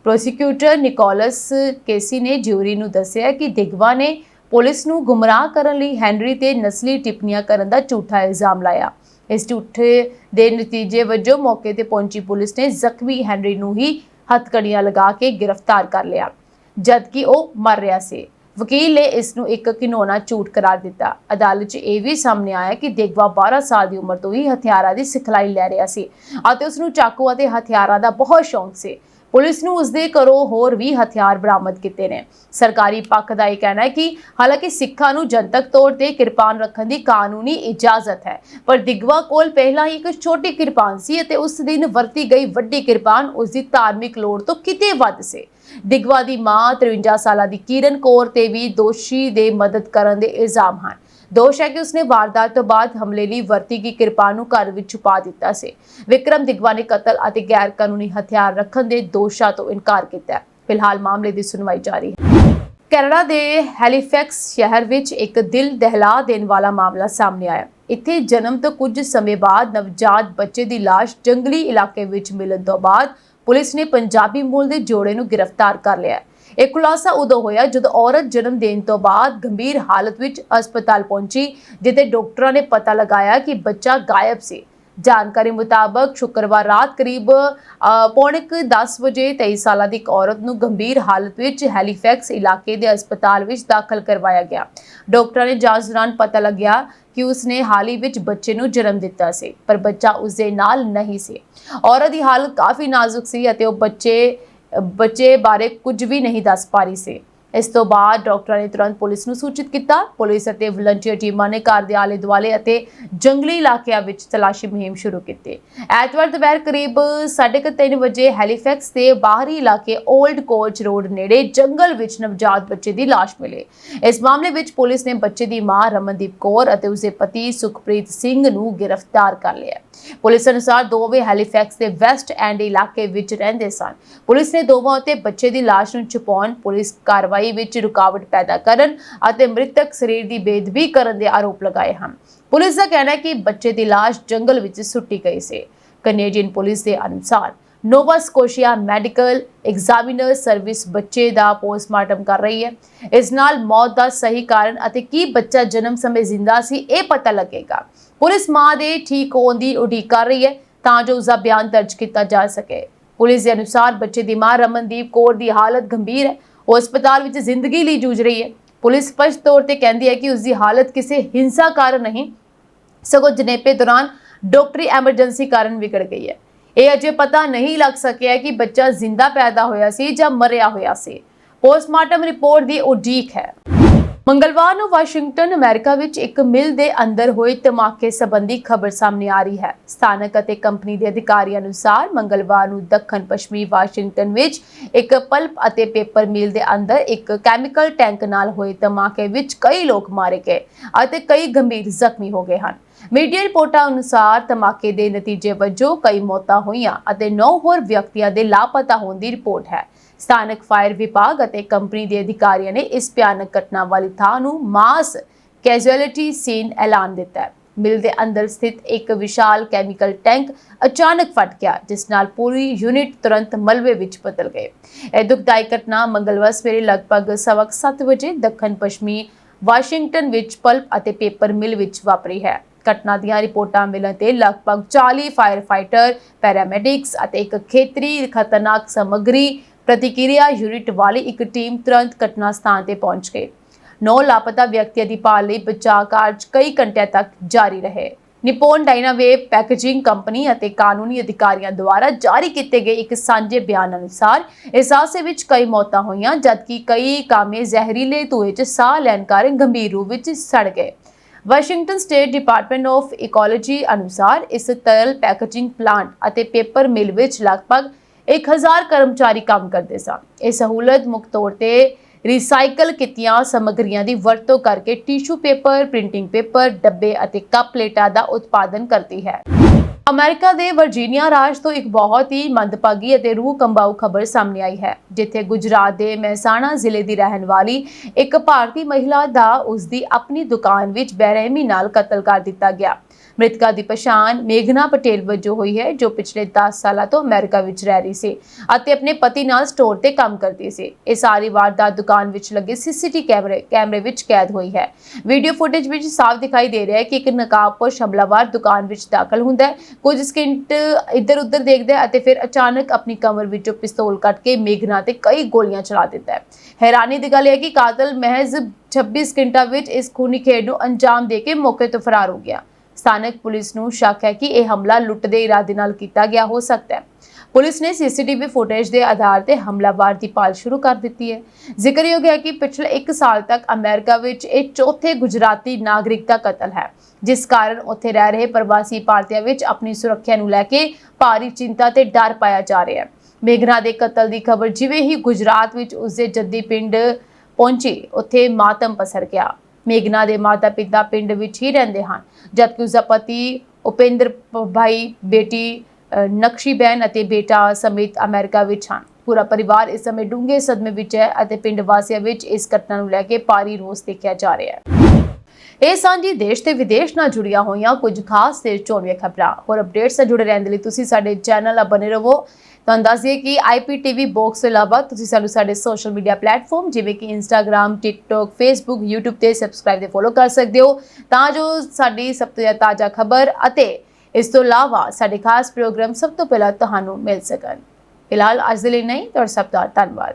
ਪ੍ਰੋਸੀਕਿਊਟਰ ਨਿਕੋਲਸ ਕੇਸੀ ਨੇ ਜਿਊਰੀ ਨੂੰ ਦੱਸਿਆ ਕਿ ਦਿਗਵਾ ਨੇ ਪੁਲਿਸ ਨੂੰ ਗੁੰਮਰਾਹ ਕਰਨ ਲਈ ਹੈਨਰੀ ਤੇ ਨਸਲੀ ਟਿੱਪਣੀਆਂ ਕਰਨ ਦਾ ਝੂਠਾ ਇਲਜ਼ਾਮ ਲਾਇਆ। ਇਸ ਝੂਠੇ ਦੇ ਨਤੀਜੇ ਵਜੋਂ ਮੌਕੇ ਤੇ ਪਹੁੰਚੀ ਪੁਲਿਸ ਨੇ ਜ਼ਖਮੀ ਹੈਨਰੀ ਨੂੰ ਹੀ ਹੱਥਕੜੀਆਂ ਲਗਾ ਕੇ ਗ੍ਰਿਫਤਾਰ ਕਰ ਲਿਆ, ਜਦਕਿ ਉਹ ਮਰ ਰਿਹਾ ਸੀ। ਵਕੀਲ ਨੇ ਇਸ ਨੂੰ ਇੱਕ ਘਿਨੌਣਾ ਝੂਠ ਕਰਾਰ ਦਿੱਤਾ। ਅਦਾਲਤ 'ਚ ਇਹ ਵੀ ਸਾਹਮਣੇ ਆਇਆ ਕਿ ਦਿਗਵਾ 12 ਸਾਲ ਦੀ ਉਮਰ ਤੋਂ ਹੀ ਹਥਿਆਰਾਂ ਦੀ ਸਿਖਲਾਈ ਲੈ ਰਿਹਾ ਸੀ ਅਤੇ ਉਸ ਨੂੰ ਚਾਕੂ ਅਤੇ ਹਥਿਆਰਾਂ ਦਾ ਬਹੁਤ ਸ਼ੌਂਕ ਸੀ। ਪੁਲਿਸ ਨੂੰ ਉਸਦੇ ਘਰੋਂ ਹੋਰ ਵੀ ਹਥਿਆਰ ਬਰਾਮਦ ਕੀਤੇ ਨੇ। ਸਰਕਾਰੀ ਪੱਖ ਦਾ ਇਹ ਕਹਿਣਾ ਹੈ ਕਿ ਹਾਲਾਂਕਿ ਸਿੱਖਾਂ ਨੂੰ ਜਨਤਕ ਤੌਰ ਤੇ ਕਿਰਪਾਨ ਰੱਖਣ ਦੀ ਕਾਨੂੰਨੀ ਇਜਾਜ਼ਤ ਹੈ, ਪਰ ਦਿਗਵਾ ਕੋਲ ਪਹਿਲਾਂ ਹੀ ਇੱਕ ਛੋਟੀ ਕਿਰਪਾਨ ਸੀ ਅਤੇ ਉਸ ਦਿਨ ਵਰਤੀ ਗਈ ਵੱਡੀ ਕਿਰਪਾਨ ਉਸ ਦੀ ਧਾਰਮਿਕ ਲੋੜ ਤੋਂ ਕਿਤੇ ਵੱਧ ਸੀ। ਦਿਗਵਾ ਦੀ ਮਾਂ 53 ਸਾਲਾਂ ਦੀ ਕਿਰਨ ਕੌਰ ਤੇ ਵੀ ਦੋਸ਼ੀ ਦੇ ਮਦਦ ਕਰਨ ਦੇ ਇਲਜ਼ਾਮ ਹਨ। ਦੋਸ਼ ਹੈ ਕਿ ਉਸਨੇ ਵਾਰਦਾਤ ਤੋਂ ਬਾਅਦ ਹਮਲੇ ਲਈ ਵਰਤੀ ਗਈ ਕਿਰਪਾਨ ਨੂੰ ਘਰ ਵਿੱਚ ਛੁਪਾ ਦਿੱਤਾ ਸੀ। ਵਿਕਰਮ ਦਿਗਵਾ ਨੇ ਕਤਲ ਅਤੇ ਗੈਰ ਕਾਨੂੰਨੀ ਹਥਿਆਰ ਰੱਖਣ ਦੇ ਦੋਸ਼ਾਂ ਤੋਂ ਇਨਕਾਰ ਕੀਤਾ ਹੈ। ਫਿਲਹਾਲ ਮਾਮਲੇ ਦੀ ਸੁਣਵਾਈ ਜਾਰੀ ਹੈ। ਕੈਨੇਡਾ ਦੇ ਹੈਲੀਫੈਕਸ ਸ਼ਹਿਰ ਵਿੱਚ ਇੱਕ ਦਿਲ ਦਹਿਲਾ ਦੇਣ ਵਾਲਾ ਮਾਮਲਾ ਸਾਹਮਣੇ ਆਇਆ। ਇੱਥੇ ਜਨਮ ਤੋਂ ਕੁਝ ਸਮੇਂ ਬਾਅਦ ਨਵਜਾਤ ਬੱਚੇ ਦੀ ਲਾਸ਼ ਜੰਗਲੀ ਇਲਾਕੇ ਵਿੱਚ ਮਿਲਣ ਤੋਂ ਬਾਅਦ ਪੁਲਿਸ ਨੇ ਪੰਜਾਬੀ ਮੂਲ ਦੇ ਜੋੜੇ ਨੂੰ ਗ੍ਰਿਫਤਾਰ ਕਰ ਲਿਆ। ਇਹ ਖੁਲਾਸਾ ਉਦੋਂ ਹੋਇਆ ਜਦੋਂ ਔਰਤ ਜਨਮ ਦੇਣ ਤੋਂ ਬਾਅਦ ਗੰਭੀਰ ਹਾਲਤ ਵਿੱਚ ਹਸਪਤਾਲ ਪਹੁੰਚੀ, ਜਿੱਥੇ ਡਾਕਟਰਾਂ ਨੇ ਪਤਾ ਲਗਾਇਆ ਕਿ ਬੱਚਾ ਗਾਇਬ ਸੀ। ਜਾਣਕਾਰੀ ਮੁਤਾਬਕ ਸ਼ੁੱਕਰਵਾਰ ਰਾਤ ਕਰੀਬ 9:10 ਵਜੇ 23 ਸਾਲਾਂ ਦੀ ਇੱਕ ਔਰਤ ਨੂੰ ਗੰਭੀਰ ਹਾਲਤ ਵਿੱਚ ਹੈਲੀਫੈਕਸ ਇਲਾਕੇ ਦੇ ਹਸਪਤਾਲ ਵਿੱਚ ਦਾਖਲ ਕਰਵਾਇਆ ਗਿਆ। ਡਾਕਟਰਾਂ ਨੇ ਜਾਂਚ ਦੌਰਾਨ ਪਤਾ ਲੱਗਿਆ ਕਿ ਉਸਨੇ ਹਾਲ ਹੀ ਵਿੱਚ ਬੱਚੇ ਨੂੰ ਜਨਮ ਦਿੱਤਾ ਸੀ, ਪਰ ਬੱਚਾ ਉਸਦੇ ਨਾਲ ਨਹੀਂ ਸੀ। ਔਰਤ ਦੀ ਹਾਲਤ ਕਾਫੀ ਨਾਜ਼ੁਕ ਸੀ ਅਤੇ ਉਹ ਬੱਚੇ ਬਾਰੇ ਕੁਝ ਵੀ ਨਹੀਂ ਦੱਸ ਪਾ ਰਹੀ ਸੀ। ਇਸ ਤੋਂ ਬਾਅਦ ਡਾਕਟਰਾਂ ਨੇ ਤੁਰੰਤ ਪੁਲਿਸ ਨੂੰ ਸੂਚਿਤ ਕੀਤਾ। ਪੁਲਿਸ ਅਤੇ ਵਲੰਟੀਅਰ ਟੀਮਾਂ ਨੇ ਘਰ ਦੇ ਆਲੇ ਦੁਆਲੇ ਅਤੇ ਜੰਗਲੀ ਇਲਾਕਿਆਂ ਵਿੱਚ ਤਲਾਸ਼ੀ ਮੁਹਿੰਮ ਸ਼ੁਰੂ ਕੀਤੀ। ਐਤਵਾਰ ਦੁਪਹਿਰ ਕਰੀਬ 3:30 ਵਜੇ ਹੈਲੀਫੈਕਸ ਦੇ ਬਾਹਰੀ ਇਲਾਕੇ 올ਡ ਕੋਚ ਰੋਡ ਨੇੜੇ ਜੰਗਲ ਵਿੱਚ ਨਵਜਾਤ ਬੱਚੇ ਦੀ ਲਾਸ਼ ਮਿਲੀ। ਇਸ ਮਾਮਲੇ ਵਿੱਚ ਪੁਲਿਸ ਨੇ ਬੱਚੇ ਦੀ ਮਾਂ ਰਮਨਦੀਪ ਕੌਰ ਅਤੇ ਉਸਦੇ ਪਤੀ ਸੁਖਪ੍ਰੀਤ ਸਿੰਘ ਨੂੰ ਗ੍ਰਿਫਤਾਰ ਕਰ ਲਿਆ। ਪੁਲਿਸ ਅਨੁਸਾਰ ਦੋਵੇਂ ਹੈਲੀਫੈਕਸ ਦੇ ਵੈਸਟ ਐਂਡ ਇਲਾਕੇ ਵਿੱਚ ਰਹਿੰਦੇ ਸਨ। ਪੁਲਿਸ ਨੇ ਦੋਵਾਂ ਉੱਤੇ ਬੱਚੇ ਦੀ ਲਾਸ਼ ਨੂੰ ਛੁਪਾਉਣ, ਪੁਲਿਸ ਕਾਰਵਾਈ ਵਿੱਚ ਰੁਕਾਵਟ ਪੈਦਾ ਕਰਨ ਅਤੇ ਮ੍ਰਿਤਕ ਸਰੀਰ ਦੀ ਬੇਅਦਬੀ ਕਰਨ ਦੇ ਆਰੋਪ ਲਗਾਏ ਹਨ। ਪੁਲਿਸ ਦਾ ਕਹਿਣਾ ਹੈ ਕਿ ਬੱਚੇ ਦੀ ਲਾਸ਼ ਜੰਗਲ ਵਿੱਚ ਸੁੱਟੀ ਗਈ ਸੀ। ਕੈਨੇਡੀਅਨ ਪੁਲਿਸ ਦੇ ਅਨੁਸਾਰ ਨੋਵਾ ਸਕੋਸ਼ੀਆ ਮੈਡੀਕਲ ਐਗਜ਼ਾਮੀਨਰ ਸਰਵਿਸ ਬੱਚੇ ਦਾ ਪੋਸਟਮਾਰਟਮ ਕਰ ਰਹੀ ਹੈ। ਇਸ ਨਾਲ ਮੌਤ ਦਾ ਸਹੀ ਕਾਰਨ ਅਤੇ ਕੀ ਬੱਚਾ ਜਨਮ ਸਮੇਂ ਜ਼ਿੰਦਾ ਸੀ ਇਹ ਪਤਾ ਲੱਗੇਗਾ। ਪੁਲਿਸ ਮਾਂ ਦੇ ਠੀਕ ਹੋਣ ਦੀ ਉਡੀਕ ਕਰ ਰਹੀ ਹੈ ਤਾਂ ਜੋ ਉਸਦਾ ਬਿਆਨ ਦਰਜ ਕੀਤਾ ਜਾ ਸਕੇ। ਪੁਲਿਸ ਦੇ ਅਨੁਸਾਰ ਬੱਚੇ ਦੀ ਮਾਂ ਰਮਨਦੀਪ ਕੌਰ ਦੀ ਹਾਲਤ ਗੰਭੀਰ ਹੈ। ਉਹ ਹਸਪਤਾਲ ਵਿੱਚ ਜ਼ਿੰਦਗੀ ਲਈ ਜੂਝ ਰਹੀ ਹੈ। ਪੁਲਿਸ ਸਪਸ਼ਟ ਤੌਰ ਤੇ ਕਹਿੰਦੀ ਹੈ ਕਿ ਉਸ ਦੀ ਹਾਲਤ ਕਿਸੇ ਹਿੰਸਾ ਕਾਰਨ ਨਹੀਂ, ਸਗੋਂ ਜਨੇਪੇ ਦੌਰਾਨ ਡਾਕਟਰੀ ਐਮਰਜੈਂਸੀ ਕਾਰਨ ਵਿਗੜ ਗਈ ਹੈ। ਇਹ ਅਜੇ ਪਤਾ ਨਹੀਂ ਲੱਗ ਸਕਿਆ ਕਿ ਬੱਚਾ ਜ਼ਿੰਦਾ ਪੈਦਾ ਹੋਇਆ ਸੀ ਜਾਂ ਮਰਿਆ ਹੋਇਆ ਸੀ। ਪੋਸਟਮਾਰਟਮ ਰਿਪੋਰਟ ਦੀ ਉਡੀਕ ਹੈ। ਮੰਗਲਵਾਰ ਨੂੰ ਵਾਸ਼ਿੰਗਟਨ, ਅਮਰੀਕਾ ਵਿੱਚ ਇੱਕ ਮਿਲ ਦੇ ਅੰਦਰ ਹੋਏ ਧਮਾਕੇ ਸੰਬੰਧੀ ਖਬਰ ਸਾਹਮਣੇ ਆ ਰਹੀ ਹੈ। ਸਥਾਨਕ ਅਤੇ ਕੰਪਨੀ ਦੇ ਅਧਿਕਾਰੀਆਂ ਅਨੁਸਾਰ ਮੰਗਲਵਾਰ ਨੂੰ ਦੱਖਣ ਪੱਛਮੀ ਵਾਸ਼ਿੰਗਟਨ ਵਿੱਚ ਇੱਕ ਪਲਪ ਅਤੇ ਪੇਪਰ ਮਿਲ ਦੇ ਅੰਦਰ ਇੱਕ ਕੈਮੀਕਲ ਟੈਂਕ ਨਾਲ ਹੋਏ ਧਮਾਕੇ ਵਿੱਚ ਕਈ ਲੋਕ ਮਾਰੇ ਗਏ ਅਤੇ ਕਈ ਗੰਭੀਰ ਜ਼ਖਮੀ ਹੋ ਗਏ ਹਨ। ਮੀਡੀਆ ਰਿਪੋਰਟਾਂ ਅਨੁਸਾਰ ਧਮਾਕੇ ਦੇ ਨਤੀਜੇ ਵਜੋਂ ਕਈ ਮੌਤਾਂ ਹੋਈਆਂ ਅਤੇ 9 ਹੋਰ ਵਿਅਕਤੀਆਂ ਦੇ ਲਾਪਤਾ ਹੋਣ ਦੀ ਰਿਪੋਰਟ ਹੈ। ਸਥਾਨਕ ਫਾਇਰ ਵਿਭਾਗ ਅਤੇ ਕੰਪਨੀ ਦੇ ਅਧਿਕਾਰੀਆਂ ਨੇ ਇਸ ਭਿਆਨਕ ਘਟਨਾ ਵਾਲੀ ਥਾਂ ਨੂੰ ਮਾਸ ਕੈਜੁਅਲਿਟੀ ਸੀਨ ਐਲਾਨ ਦਿੱਤਾ ਹੈ। ਮਿਲ ਦੇ ਅੰਦਰ ਸਥਿਤ ਇੱਕ ਵਿਸ਼ਾਲ ਕੈਮੀਕਲ ਟੈਂਕ ਅਚਾਨਕ ਫਟ ਗਿਆ, ਜਿਸ ਨਾਲ ਪੂਰੀ ਯੂਨਿਟ ਤੁਰੰਤ ਮਲਬੇ ਵਿੱਚ ਬਦਲ ਗਏ। ਇਹ ਦੁਖਦਾਈ ਘਟਨਾ ਮੰਗਲਵਾਰ ਸਵੇਰੇ ਲਗਭਗ 7:15 ਵਜੇ ਦੱਖਣ ਪੱਛਮੀ ਵਾਸ਼ਿੰਗਟਨ ਵਿੱਚ ਪਲਪ ਅਤੇ ਪੇਪਰ ਮਿਲ ਵਿੱਚ ਵਾਪਰੀ ਹੈ। ਘਟਨਾ ਦੀਆਂ ਰਿਪੋਰਟਾਂ ਮਿਲਣ ਤੇ ਲਗਭਗ 40 ਫਾਇਰ ਫਾਈਟਰ, ਪੈਰਾਮੈਡਿਕਸ ਅਤੇ ਇੱਕ ਖੇਤਰੀ ਖਤਰਨਾਕ ਸਮੱਗਰੀ ਪ੍ਰਤੀਕਿਰਿਆ ਯੂਨਿਟ ਵਾਲੀ ਇੱਕ ਟੀਮ ਤੁਰੰਤ ਘਟਨਾ ਸਥਾਨ ਤੇ ਪਹੁੰਚ ਗਈ। 9 ਲਾਪਤਾ ਵਿਅਕਤੀਆਂ ਦੀ ਭਾਲ ਲਈ ਬਚਾਅ ਕਾਰਜ ਕਈ ਘੰਟਿਆਂ ਤੱਕ ਜਾਰੀ ਰਹੇ। ਨਿਪੋਨ ਡਾਇਨਾਵੇਵ ਪੈਕੇਜਿੰਗ ਕੰਪਨੀ ਅਤੇ ਕਾਨੂੰਨੀ ਅਧਿਕਾਰੀਆਂ ਦੁਆਰਾ ਜਾਰੀ ਕੀਤੇ ਗਏ ਇੱਕ ਸਾਂਝੇ ਬਿਆਨ ਅਨੁਸਾਰ ਇਸ ਹਾਦਸੇ ਵਿੱਚ ਕਈ ਮੌਤਾਂ ਹੋਈਆਂ, ਜਦਕਿ ਕਈ ਕਾਮੇ ਜ਼ਹਿਰੀਲੇ ਧੂਏ 'ਚ ਸਾਹ ਲੈਣ ਕਾਰਨ ਗੰਭੀਰ ਰੂਪ ਵਿੱਚ ਸੜ ਗਏ। Washington state department of ecology ਅਨੁਸਾਰ ਇਸ ਤਰਲ ਪੈਕੇਜਿੰਗ ਪਲਾਂਟ ਅਤੇ ਪੇਪਰ ਮਿਲ ਵਿੱਚ ਲਗਭਗ 1000 ਕਰਮਚਾਰੀ ਕੰਮ ਕਰਦੇ ਸਨ। ਇਹ ਸਹੂਲਤ ਮੁੱਖ ਤੌਰ ਤੇ ਰੀਸਾਈਕਲ ਕੀਤੀਆਂ ਸਮੱਗਰੀਆਂ ਦੀ ਵਰਤੋਂ ਕਰਕੇ ਟਿਸ਼ੂ ਪੇਪਰ, ਪ੍ਰਿੰਟਿੰਗ ਪੇਪਰ, ਡੱਬੇ ਅਤੇ ਕੱਪ ਪਲੇਟਾਂ ਦਾ ਉਤਪਾਦਨ ਕਰਦੀ ਹੈ। ਅਮਰੀਕਾ ਦੇ ਵਰਜੀਨੀਆ ਰਾਜ ਤੋਂ ਇੱਕ ਬਹੁਤ ਹੀ ਮੰਦਭਾਗੀ ਅਤੇ ਰੂਹ ਕੰਬਾਊ ਖਬਰ ਸਾਹਮਣੇ ਆਈ ਹੈ, ਜਿੱਥੇ ਗੁਜਰਾਤ ਦੇ ਮਹਿਸਾਣਾ ਜ਼ਿਲ੍ਹੇ ਦੀ ਰਹਿਣ ਵਾਲੀ ਇੱਕ ਭਾਰਤੀ ਮਹਿਲਾ ਦਾ ਉਸਦੀ ਆਪਣੀ ਦੁਕਾਨ ਵਿੱਚ ਬੇਰਹਿਮੀ ਨਾਲ ਕਤਲ ਕਰ ਦਿੱਤਾ ਗਿਆ। ਮ੍ਰਿਤਕਾ ਦੀ ਪਛਾਣ ਮੇਘਨਾ ਪਟੇਲ ਵਜੋਂ ਹੋਈ ਹੈ, ਜੋ ਪਿਛਲੇ 10 ਸਾਲਾਂ ਤੋਂ ਅਮਰੀਕਾ ਵਿੱਚ ਰਹਿ ਰਹੀ ਸੀ ਅਤੇ ਆਪਣੇ ਪਤੀ ਨਾਲ ਸਟੋਰ ਤੇ ਕੰਮ ਕਰਦੀ ਸੀ। ਇਹ ਸਾਰੀ ਵਾਰਦਾਤ ਦੁਕਾਨ ਵਿੱਚ ਲੱਗੇ ਸੀਸੀਟੀ ਕੈਮਰੇ ਵਿੱਚ ਕੈਦ ਹੋਈ ਹੈ। ਵੀਡੀਓ ਫੁਟੇਜ ਵਿੱਚ ਸਾਫ਼ ਦਿਖਾਈ ਦੇ ਰਿਹਾ ਹੈ ਕਿ ਇੱਕ ਨਕਾਬਪੋਸ਼ ਹਮਲਾਵਰ ਦੁਕਾਨ ਵਿੱਚ ਦਾਖਲ ਹੁੰਦਾ ਹੈ, ਕੁਝ ਸਕਿੰਟ ਇੱਧਰ ਉੱਧਰ ਦੇਖਦਾ ਹੈ ਅਤੇ ਫਿਰ ਅਚਾਨਕ ਆਪਣੀ ਕਮਰ ਵਿੱਚੋਂ ਪਿਸਤੌਲ ਕੱਢ ਕੇ ਮੇਘਨਾ ਤੇ ਕਈ ਗੋਲੀਆਂ ਚਲਾ ਦਿੰਦਾ ਹੈ। ਹੈਰਾਨੀ ਦੀ ਗੱਲ ਇਹ ਹੈ ਕਿ ਕਾਤਲ ਮਹਿਜ਼ 26 ਸਕਿੰਟਾਂ ਵਿੱਚ ਇਸ ਖੂਨੀ ਖੇਡ ਨੂੰ ਅੰਜਾਮ ਦੇ ਕੇ ਮੌਕੇ ਤੋਂ ਫਰਾਰ ਹੋ ਗਿਆ। ਸਥਾਨਕ ਪੁਲਿਸ ਨੂੰ ਸ਼ੱਕ ਹੈ ਕਿ ਇਹ ਹਮਲਾ ਲੁੱਟ ਦੇ ਇਰਾਦੇ ਨਾਲ ਕੀਤਾ ਗਿਆ ਹੋ ਸਕਦਾ ਹੈ। ਪੁਲਿਸ ਨੇ ਸੀਸੀਟੀਵੀ ਫੁਟੇਜ ਦੇ ਆਧਾਰ ਤੇ ਹਮਲਾਵਰ ਦੀ ਭਾਲ ਸ਼ੁਰੂ ਕਰ ਦਿੱਤੀ ਹੈ। ਜ਼ਿਕਰਯੋਗ ਹੈ ਕਿ ਪਿਛਲੇ 1 ਸਾਲ ਤੱਕ ਅਮਰੀਕਾ ਵਿੱਚ ਇਹ ਚੌਥੇ ਗੁਜਰਾਤੀ ਨਾਗਰਿਕ ਦਾ ਕਤਲ ਹੈ, ਜਿਸ ਕਾਰਨ ਉੱਥੇ ਰਹਿ ਰਹੇ ਪ੍ਰਵਾਸੀ ਭਾਰਤੀਆਂ ਵਿੱਚ ਆਪਣੀ ਸੁਰੱਖਿਆ ਨੂੰ ਲੈ ਕੇ ਭਾਰੀ ਚਿੰਤਾ ਤੇ ਡਰ ਪਾਇਆ ਜਾ ਰਿਹਾ ਹੈ। ਮੇਘਨਾ ਦੇ ਕਤਲ ਦੀ ਖਬਰ ਜਿਵੇਂ ਹੀ ਗੁਜਰਾਤ ਵਿੱਚ ਉਸਦੇ ਜੱਦੀ ਪਿੰਡ ਪਹੁੰਚੀ, ਉੱਥੇ ਮਾਤਮ ਪਸਰ ਗਿਆ। ਮੇਘਨਾ ਦੇ ਮਾਤਾ-ਪਿਤਾ ਪਿੰਡ ਵਿੱਚ ਹੀ ਰਹਿੰਦੇ ਹਨ, ਜਦਕਿ ਉਸਦਾ ਪਤੀ ਉਪੇਂਦਰ ਭਾਈ, ਬੇਟੀ ਨਕਸ਼ੀਬੈਨ ਅਤੇ ਬੇਟਾ ਸਮੇਤ ਅਮਰੀਕਾ ਵਿੱਚ ਹਨ। ਪੂਰਾ ਪਰਿਵਾਰ ਇਸ ਸਮੇਂ ਡੂੰਘੇ ਸਦਮੇ ਵਿੱਚ ਹੈ ਅਤੇ ਪਿੰਡ ਵਾਸੀਆਂ ਵਿੱਚ ਇਸ ਘਟਨਾ ਨੂੰ ਲੈ ਕੇ ਭਾਰੀ ਰੋਸ ਦੇਖਿਆ ਜਾ ਰਿਹਾ ਹੈ। ਇਹ ਸਾਂਝੀ ਦੇਸ਼ ਤੇ ਵਿਦੇਸ਼ ਨਾਲ ਜੁੜੀਆਂ ਹੋਈਆਂ ਕੁਝ ਖਾਸ ਤੇ ਚੋਣਵੀਆਂ ਖਬਰਾਂ ਹੋਰ ਅਪਡੇਟਸ ਨਾਲ ਜੁੜੇ ਰਹਿਣ ਦੇ ਲਈ ਤੁਸੀਂ ਸਾਡੇ ਚੈਨਲ ਨਾਲ ਬਨੇ ਰਹੋ। ਤੁਹਾਨੂੰ ਦੱਸ ਦਈਏ ਕਿ IPTV ਬਾਕਸ ਤੋਂ ਇਲਾਵਾ ਤੁਸੀਂ ਸਾਨੂੰ ਸਾਡੇ ਸੋਸ਼ਲ ਮੀਡੀਆ ਪਲੇਟਫਾਰਮ ਜਿਵੇਂ ਕਿ ਇੰਸਟਾਗ੍ਰam, ਟਿਕਟੌਕ, ਫੇਸਬੁੱਕ, YouTube ਤੇ ਸਬਸਕ੍ਰਾਈਬ ਤੇ ਫੋਲੋ ਕਰ ਸਕਦੇ ਹੋ ਤਾਂ ਜੋ ਸਾਡੀ ਸਭ ਤੋਂ ਜ਼ਿਆਦਾ ਤਾਜ਼ਾ ਖਬਰ ਅਤੇ ਇਸ ਤੋਂ ਇਲਾਵਾ ਸਾਡੇ ਖਾਸ ਪ੍ਰੋਗਰਾਮ ਸਭ ਤੋਂ ਪਹਿਲਾਂ ਤੁਹਾਨੂੰ ਮਿਲ ਸਕਣ। ਫਿਲਹਾਲ ਅੱਜ ਦੇ ਲਈ ਨਹੀਂ, ਤੁਹਾਡਾ ਸਭ ਦਾ ਧੰਨਵਾਦ।